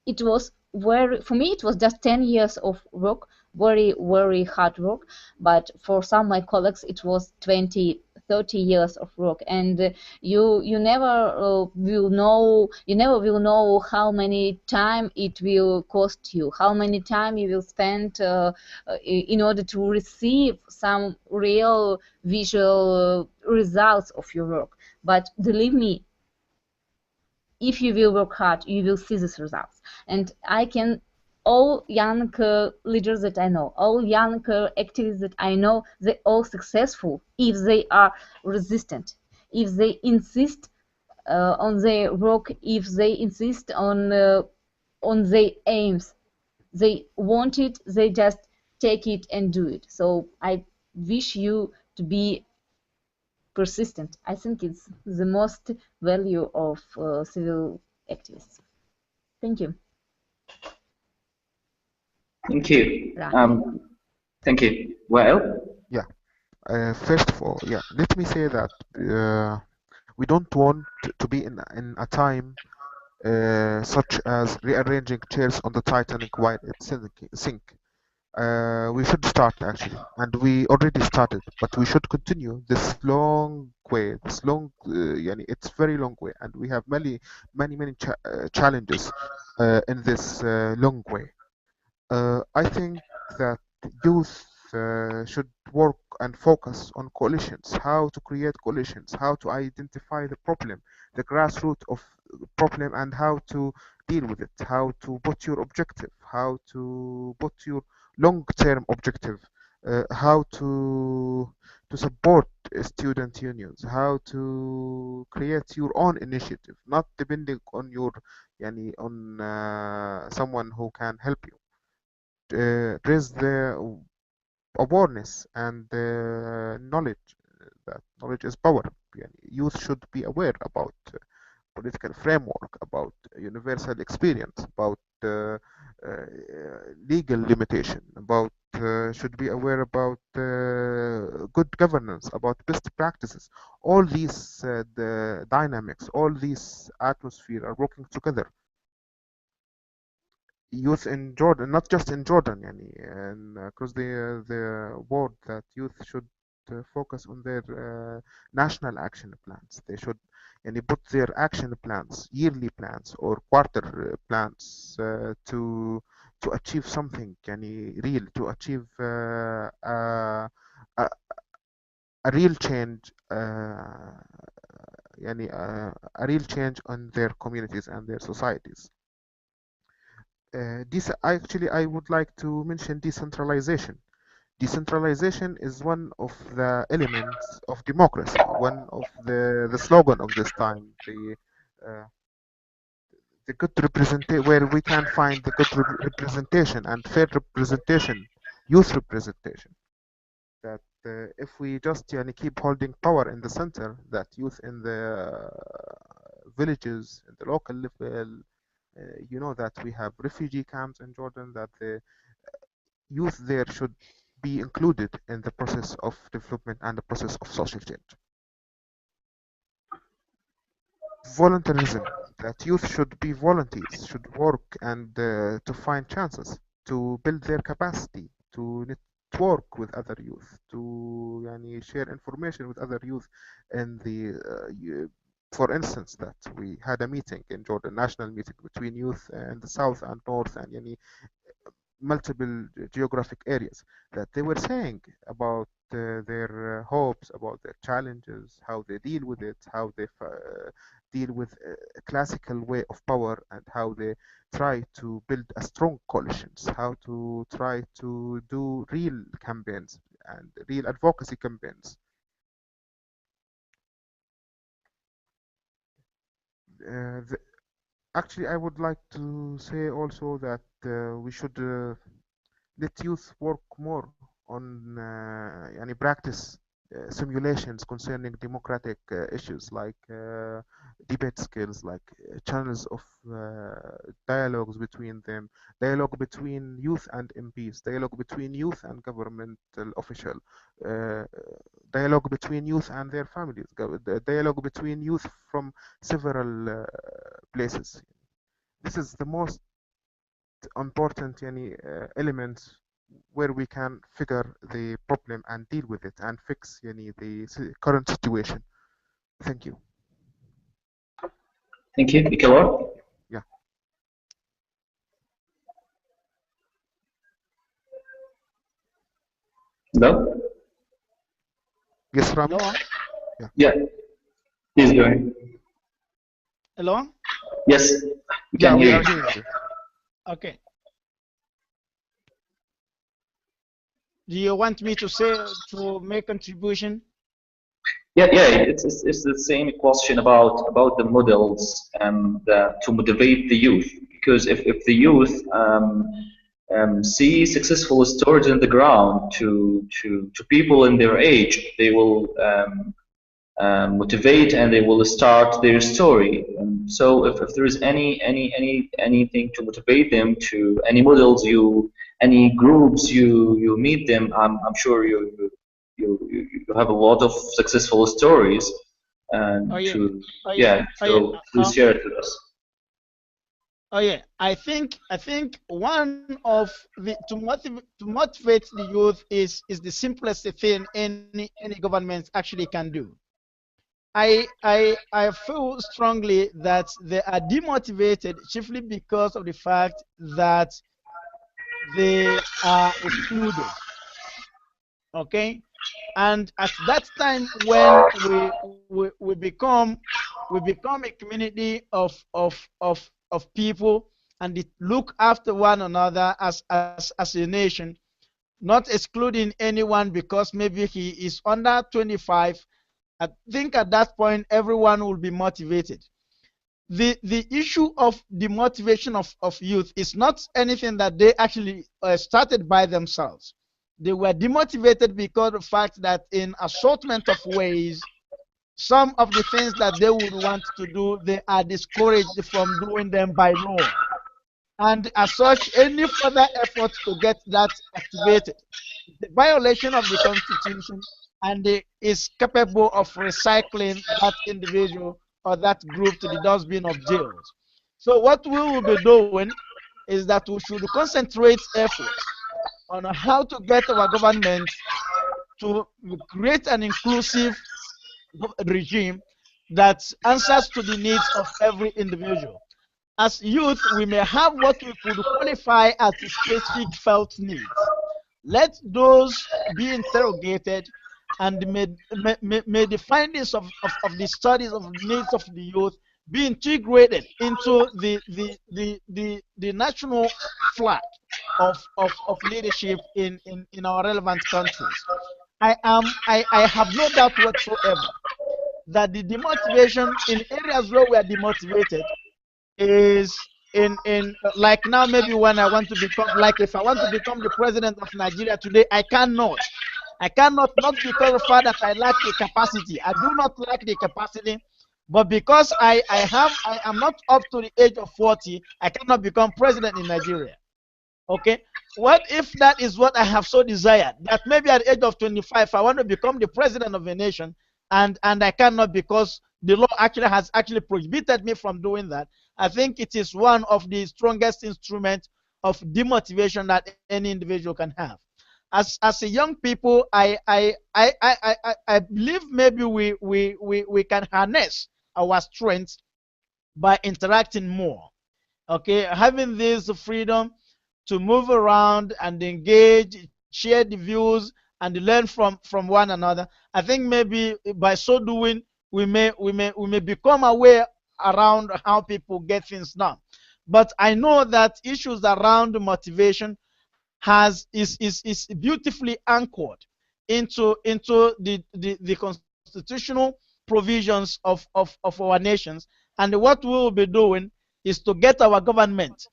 it was for me it was just 10 years of work, very hard work, but for some of my colleagues it was 20-30 years of work, and you never will know how many time it will cost you, how many time you will spend in order to receive some real visual results of your work. But believe me, if you will work hard, you will see these results. And I can, all young leaders that I know, all young activists that I know, they're all successful if they are resistant, if they insist on their work, if they insist on their aims. They want it, they just take it and do it. So I wish you to be persistent. I think it's the most value of civil activists. Thank you. thank you. Thank you. Well, Yeah. First of all, yeah, let me say that We don't want to be in a time such as rearranging chairs on the Titanic while it sink. We should start actually, and we already started, but we should continue this long way. This long, it's very long way, and we have many challenges in this long way. I think that youth should work and focus on coalitions, how to create coalitions, how to identify the problem, the grassroots of problem, and how to deal with it, how to put your objective, how to put your long-term objective, how to support student unions, how to create your own initiative, not depending on your on someone who can help you. Raise the awareness and knowledge that knowledge is power. Youth should be aware about political framework, about universal experience, about legal limitation, about should be aware about good governance, about best practices. All these the dynamics, all these atmosphere are working together. Youth in Jordan, not just in Jordan, and across the world, that youth should focus on their national action plans. They should put their action plans, yearly plans or quarter plans to achieve something real, to achieve a real change, a real change on their communities and their societies. I would like to mention decentralization. Decentralization is one of the elements of democracy, one of the slogan of this time, uh, the good representation, where we can find the good representation and fair representation, youth representation. That if we just keep holding power in the center, that youth in the villages, in the local level, you know that we have refugee camps in Jordan, that the youth there should be included in the process of development and the process of social change. Voluntarism, that youth should be volunteers, should work and to find chances, to build their capacity, to network with other youth, to share information with other youth. And for instance, that we had a meeting in Jordan, national meeting between youth in the south and north, and multiple geographic areas, that they were saying about their hopes, about their challenges, how they deal with it, how they deal with a classical way of power, and how they try to build a strong coalitions, how to try to do real campaigns and real advocacy campaigns. Actually, I would like to say also that we should let youth work more on practice simulations concerning democratic issues, like debate skills, like channels of dialogues between them, dialogue between youth and MPs, dialogue between youth and governmental official, dialogue between youth and their families, dialogue between youth from several places. This is the most important elements where we can figure the problem and deal with it and fix the current situation. Thank you. Thank you. Nicola? Yeah. Hello? Yes, Ram? Hello? Yeah. Please go ahead. Hello? Yes, we Yeah, can we hear are you. hearing you. Okay. Do you want me to say, to make contribution? Yeah, it's the same question about the models and to motivate the youth, because if the youth see successful stories on the ground to people in their age, they will motivate and they will start their story. So if there is anything to motivate them, to any models any groups you meet them, I'm sure you have a lot of successful stories and Oh yeah. to, Oh yeah. yeah, Oh yeah. so please share it with us. Oh yeah. I think one of the to motivate the youth is the simplest thing any government actually can do. I feel strongly that they are demotivated chiefly because of the fact that they are excluded. Okay, and at that time when we become a community of people, and it look after one another as a nation, not excluding anyone because maybe he is under 25. I think at that point everyone will be motivated. The issue of the motivation of youth is not anything that they actually started by themselves. They were demotivated because of the fact that in assortment of ways, some of the things that they would want to do, they are discouraged from doing them by law. And as such, any further effort to get that activated is a violation of the Constitution, and it is capable of recycling that individual or that group to the dustbin of jails. So what we will be doing is that we should concentrate efforts on how to get our government to create an inclusive regime that answers to the needs of every individual. As youth, we may have what we could qualify as specific felt needs. Let those be interrogated, and may the findings of the studies of the needs of the youth be integrated into the national flag of leadership in our relevant countries. I have no doubt whatsoever that the demotivation in areas where we are demotivated is in like now, maybe when I want to become, like if I want to become the president of Nigeria today, I cannot, not because of the fact that I lack the capacity. I do not lack the capacity, but because I am not up to the age of 40, I cannot become president in Nigeria. Okay, what if that is what I have so desired, that maybe at the age of 25 I want to become the president of a nation, and I cannot because the law actually has actually prohibited me from doing that. I think it is one of the strongest instruments of demotivation that any individual can have. As a young people, I believe maybe we can harness our strengths by interacting more. Okay, having this freedom to move around and engage, share the views, and learn from one another. I think maybe by so doing, we may become aware around how people get things done. But I know that issues around motivation is beautifully anchored into the constitutional provisions of our nations. And what we will be doing is to get our government,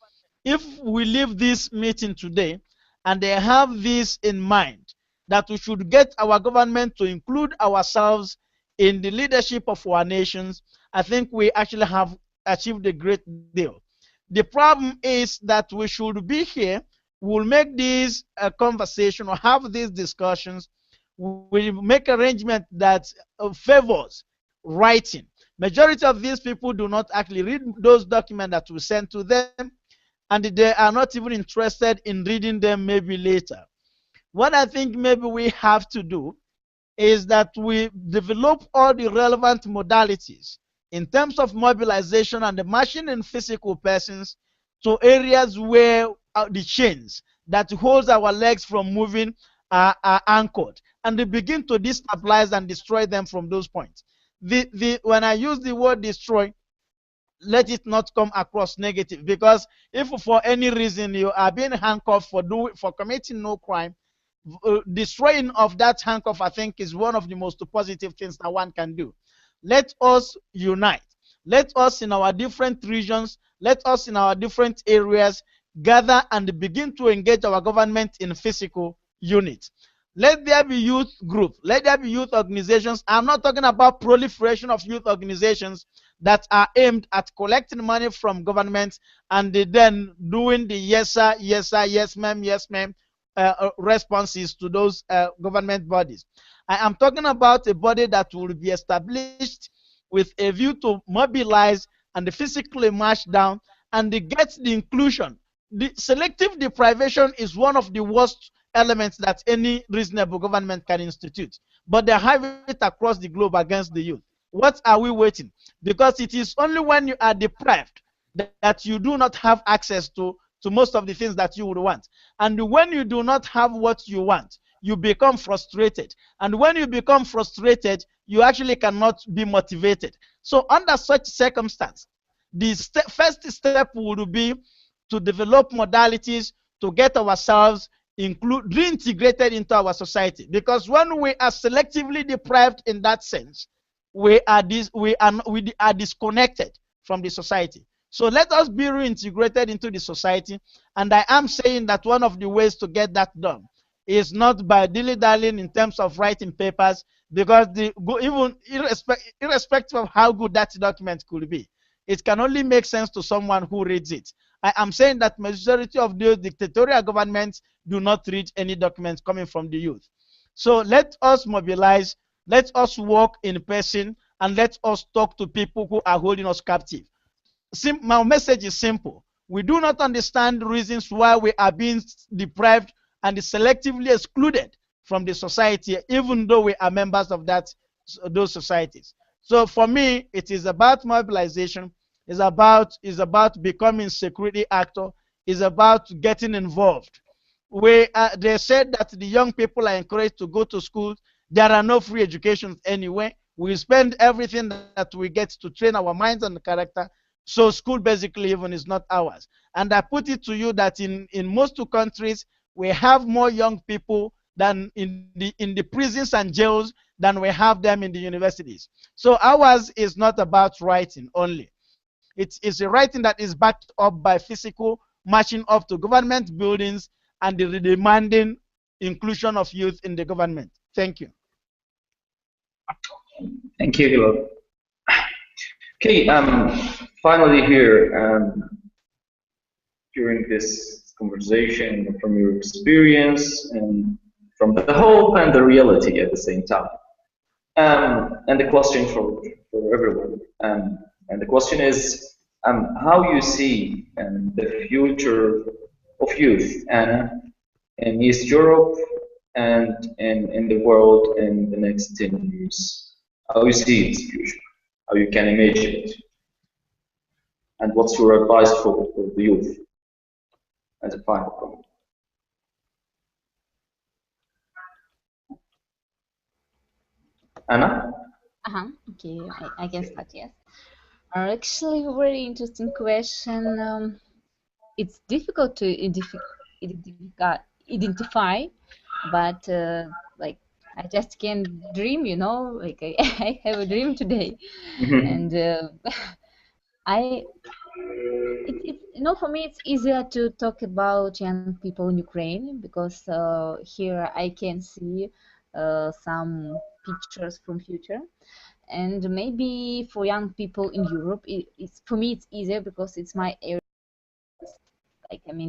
if we leave this meeting today and they have this in mind, that we should get our government to include ourselves in the leadership of our nations, I think we actually have achieved a great deal. The problem is that we should be here, we'll make this conversation or have these discussions, we make arrangement that favors writing. Majority of these people do not actually read those documents that we send to them, and they are not even interested in reading them maybe later. What I think maybe we have to do is that we develop all the relevant modalities in terms of mobilization and the marching in physical persons to areas where the chains that holds our legs from moving are anchored, and they begin to destabilize and destroy them from those points. When I use the word destroy, let it not come across negative, because if for any reason you are being handcuffed for committing no crime, destroying of that handcuff, I think, is one of the most positive things that one can do. Let us unite. Let us in our different regions, let us in our different areas gather and begin to engage our government in physical units. Let there be youth groups, let there be youth organizations. I'm not talking about proliferation of youth organizations that are aimed at collecting money from government and then doing the yes sir, yes sir, yes ma'am responses to those government bodies. I am talking about a body that will be established with a view to mobilize and physically march down and get the inclusion. The selective deprivation is one of the worst elements that any reasonable government can institute, but they have it across the globe against the youth. What are we waiting? Because it is only when you are deprived that you do not have access to most of the things that you would want. And when you do not have what you want, you become frustrated. And when you become frustrated, you actually cannot be motivated. So under such circumstance, the first step would be to develop modalities to get ourselves reintegrated into our society. Because when we are selectively deprived in that sense, we are disconnected from the society. So let us be reintegrated into the society. And I am saying that one of the ways to get that done is not by dilly-dallying in terms of writing papers, because even irrespective of how good that document could be, it can only make sense to someone who reads it. I am saying that majority of those dictatorial governments do not read any documents coming from the youth. So let us mobilize, let us work in person, and let us talk to people who are holding us captive. My message is simple. We do not understand the reasons why we are being deprived and selectively excluded from the society, even though we are members of those societies. So for me, it is about mobilization, is about becoming security actor, is about getting involved. They said that the young people are encouraged to go to school. There are no free educations anyway. We spend everything that we get to train our minds and character. So school basically even is not ours. And I put it to you that in most countries, we have more young people than in the prisons and jails than we have them in the universities. So ours is not about writing only. It's a writing that is backed up by physical marching up to government buildings and the demanding inclusion of youth in the government. Thank you. Thank you, Hilo. Okay, finally here, during this conversation, from your experience and from the hope and the reality at the same time, and the question for everyone, and the question is how you see the future of youth in East Europe and in the world in the next 10 years. How you see its future, how you can imagine it, and what's your advice for the youth as a final comment? Anna? Okay, I can start, yes. Actually, very interesting question. It's difficult to identify, but like I just can dream, like I have a dream today, and for me it's easier to talk about young people in Ukraine because here I can see some pictures from future. And maybe for young people in Europe, for me it's easier because it's my area,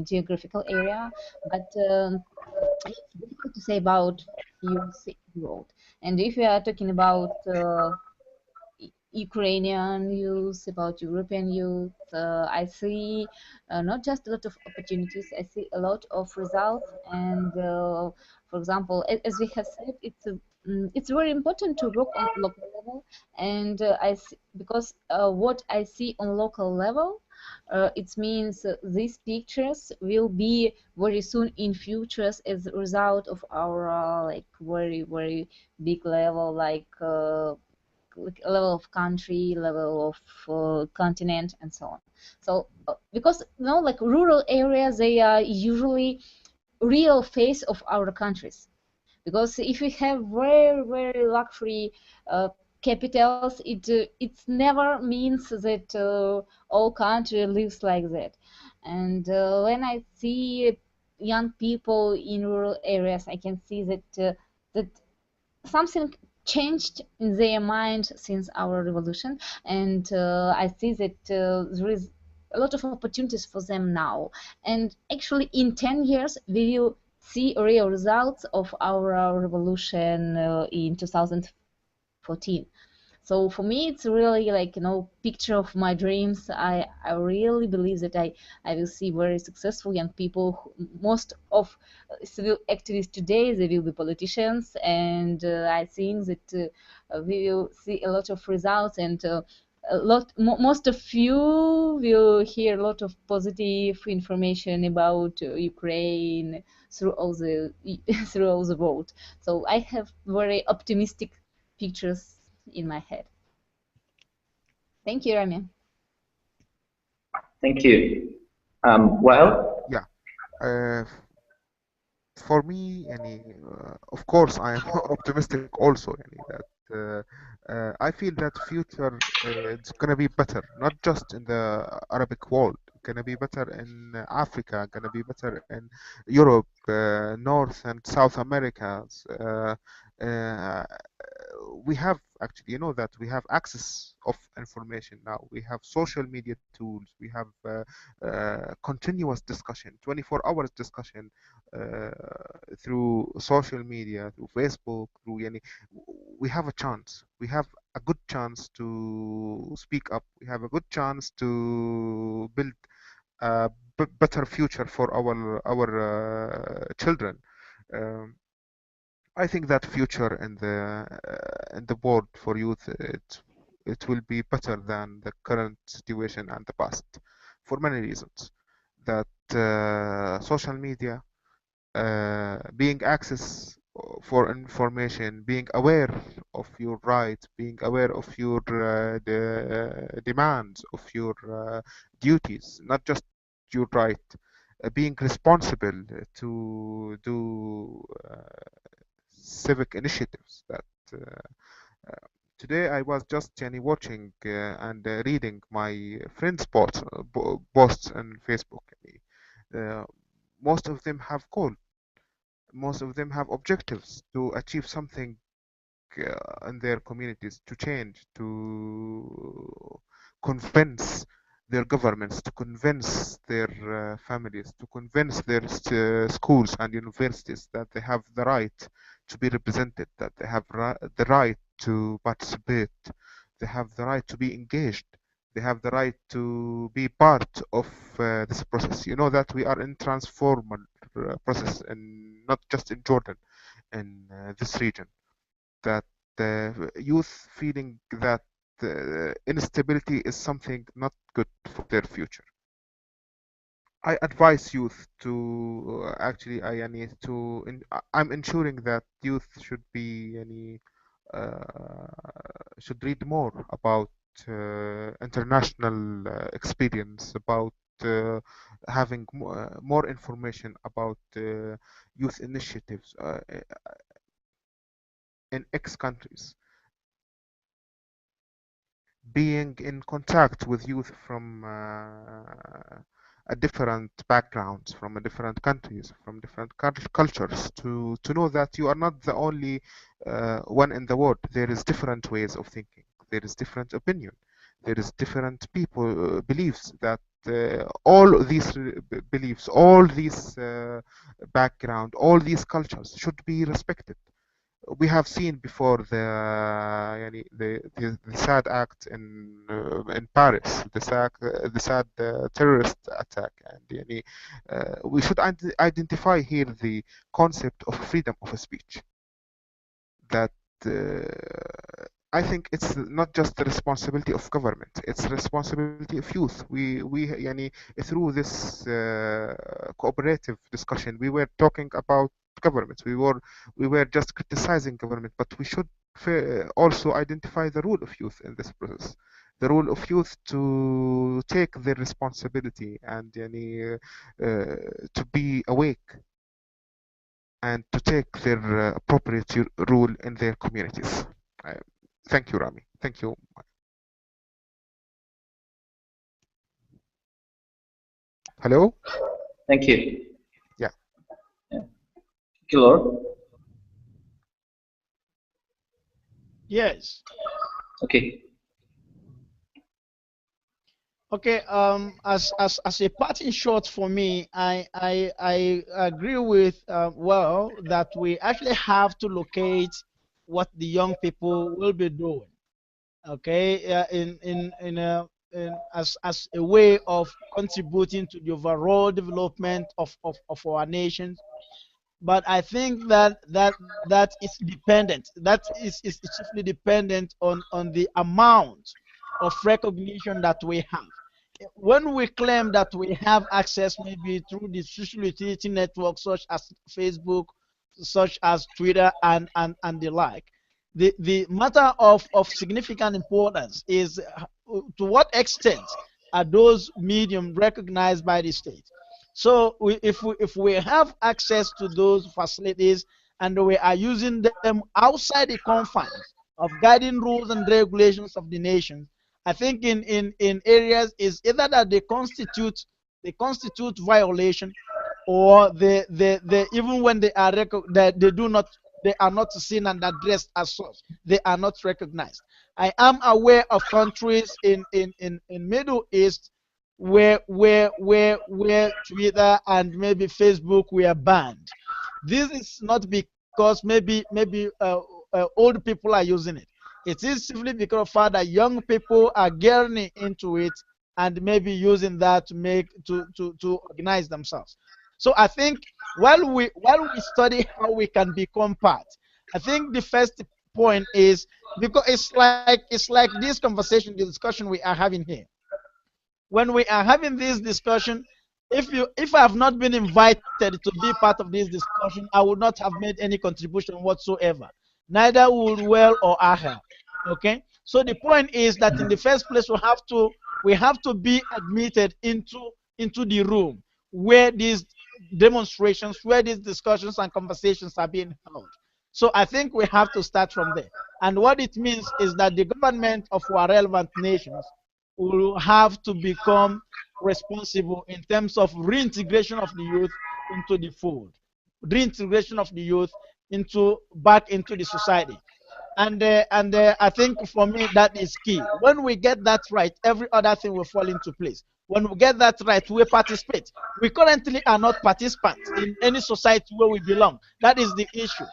geographical area. But it's difficult to say about youth in the world. And if we are talking about Ukrainian youth, about European youth, I see not just a lot of opportunities, I see a lot of results. And for example, as we have said, it's very important to work on local level. And because what I see on local level, it means these pictures will be very soon in futures as a result of our very, very big level, level of country, level of continent, and so on. So because rural areas, they are usually real face of our countries. Because if we have very, very luxury capitals, it never means that all country lives like that. And when I see young people in rural areas, I can see that that something changed in their mind since our revolution, and I see that there is a lot of opportunities for them now. And actually, in 10 years, we will see real results of our revolution in 2014. So for me, it's really like, picture of my dreams. I really believe that I will see very successful young people. Most of civil activists today, they will be politicians, and I think that we will see a lot of results, and most of you will hear a lot of positive information about Ukraine through all the through all the world. So I have very optimistic pictures in my head. Thank you, Rami. Thank you. Well, Yeah. For me, of course, I am optimistic also, that I feel that future it's gonna be better, not just in the Arabic world. Gonna be better in Africa, gonna be better in Europe, North and South America. Uh, we have actually, that we have access of information now. We have social media tools. We have continuous discussion, 24 hours discussion uh, through social media, through Facebook, through we have a chance. We have a good chance to speak up. We have a good chance to build a better future for our children. Um, I think that future in the world for youth, it will be better than the current situation and the past for many reasons. That social media, being access for information, being aware of your rights, being aware of your demands, of your duties, not just your right, being responsible to do civic initiatives. That uh, today I was just watching and reading my friends' posts on Facebook. Uh, most of them have goals, most of them have objectives to achieve something in their communities, to change, to convince their governments, to convince their families, to convince their schools and universities that they have the right to be represented, that they have the right to participate, they have the right to be engaged, they have the right to be part of this process. You know that we are in transformal process, and not just in Jordan, in this region, that the youth feeling that instability is something not good for their future. I advise youth to actually, I'm ensuring that youth should be should read more about international experience, about having more information about youth initiatives in X countries, being in contact with youth from a different backgrounds, from a different countries, from different cultures, to know that you are not the only one in the world. There is different ways of thinking. There is different opinion. There is different people beliefs, that all these beliefs, all these background, all these cultures should be respected. We have seen before the sad act in Paris, the sad terrorist attack, and we should identify here the concept of freedom of speech. That I think it's not just the responsibility of government; it's the responsibility of youth. Through this cooperative discussion, we were talking about governments. We were just criticizing government, but we should also identify the role of youth in this process. The role of youth to take their responsibility and to be awake and to take their appropriate role in their communities. Uh, Thank you, Rami. Thank you. Hello? thank you. Yeah. Yeah. Thank you, Lord. Yes. Okay. Okay. As a parting shot for me, I agree with well that we actually have to locate what the young people will be doing. okay, as a way of contributing to the overall development of our nations. But I think that is dependent. That is chiefly dependent on the amount of recognition that we have. When we claim that we have access maybe through the social utility networks such as Facebook, such as Twitter and the like, the matter of significant importance is to what extent are those medium recognized by the state. So if we have access to those facilities and we are using them outside the confines of guiding rules and regulations of the nation, I think in areas is either that they constitute violation, or they even when they are they do not, they are not seen and addressed as such, they are not recognized. I am aware of countries in Middle East where Twitter and maybe Facebook were banned. This is not because maybe old people are using it. It is simply because of the fact that young people are getting into it and maybe using that to to organize themselves. So I think while we study how we can become part, I think the first point is, because it's like this conversation, the discussion we are having here. When we are having this discussion, if I have not been invited to be part of this discussion, I would not have made any contribution whatsoever. Neither would Well or Aha. Okay. So the point is that in the first place we have to be admitted into the room where these demonstrations, where these discussions and conversations are being held. So I think we have to start from there. And what it means is that the government of our relevant nations will have to become responsible in terms of reintegration of the youth into the fold, reintegration of the youth into back into the society. And I think for me that is key. When we get that right, every other thing will fall into place. When we get that right, we participate. We currently are not participants in any society where we belong. That is the issue.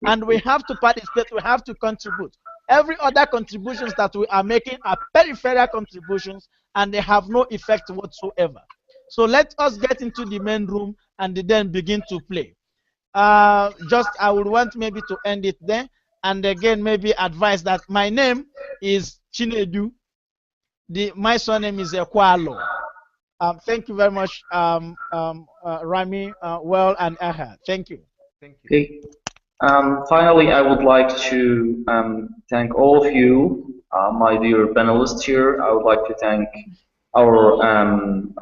And we have to participate, we have to contribute. Every other contributions that we are making are peripheral contributions, and they have no effect whatsoever. So let us get into the main room and then begin to play. Just I would want maybe to end it there, and again maybe advise that my name is Chinedu. My surname is Ekwalo. Thank you very much, Rami, Well, and Aha. Thank you. Thank you. Okay. Finally, I would like to thank all of you, my dear panelists here. I would like to thank our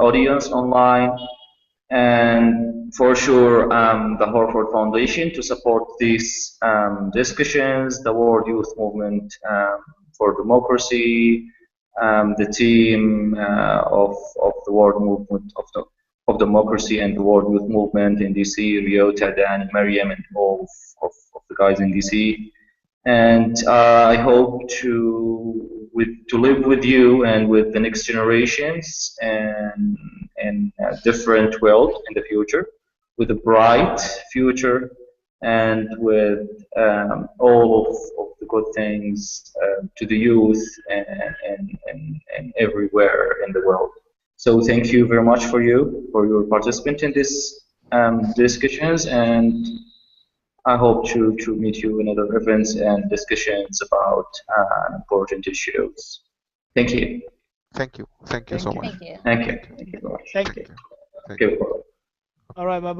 audience online, and for sure the Harvard Foundation to support these discussions, the World Youth Movement for Democracy, the team of the World Movement of Democracy and the World Youth Movement in DC, Rio, Tadan, Mariam, and all of the guys in DC. And I hope to live with you and with the next generations and in a different world in the future, with a bright future and with all of the good things to the youth and everywhere in the world. So thank you very much for your participation in this discussions, and I hope to meet you in other events and discussions about important issues. Thank you. Thank you. Thank you so much. Thank you. Thank you. Thank you very much. Thank you. Thank you. Thank you. All right. Bye bye.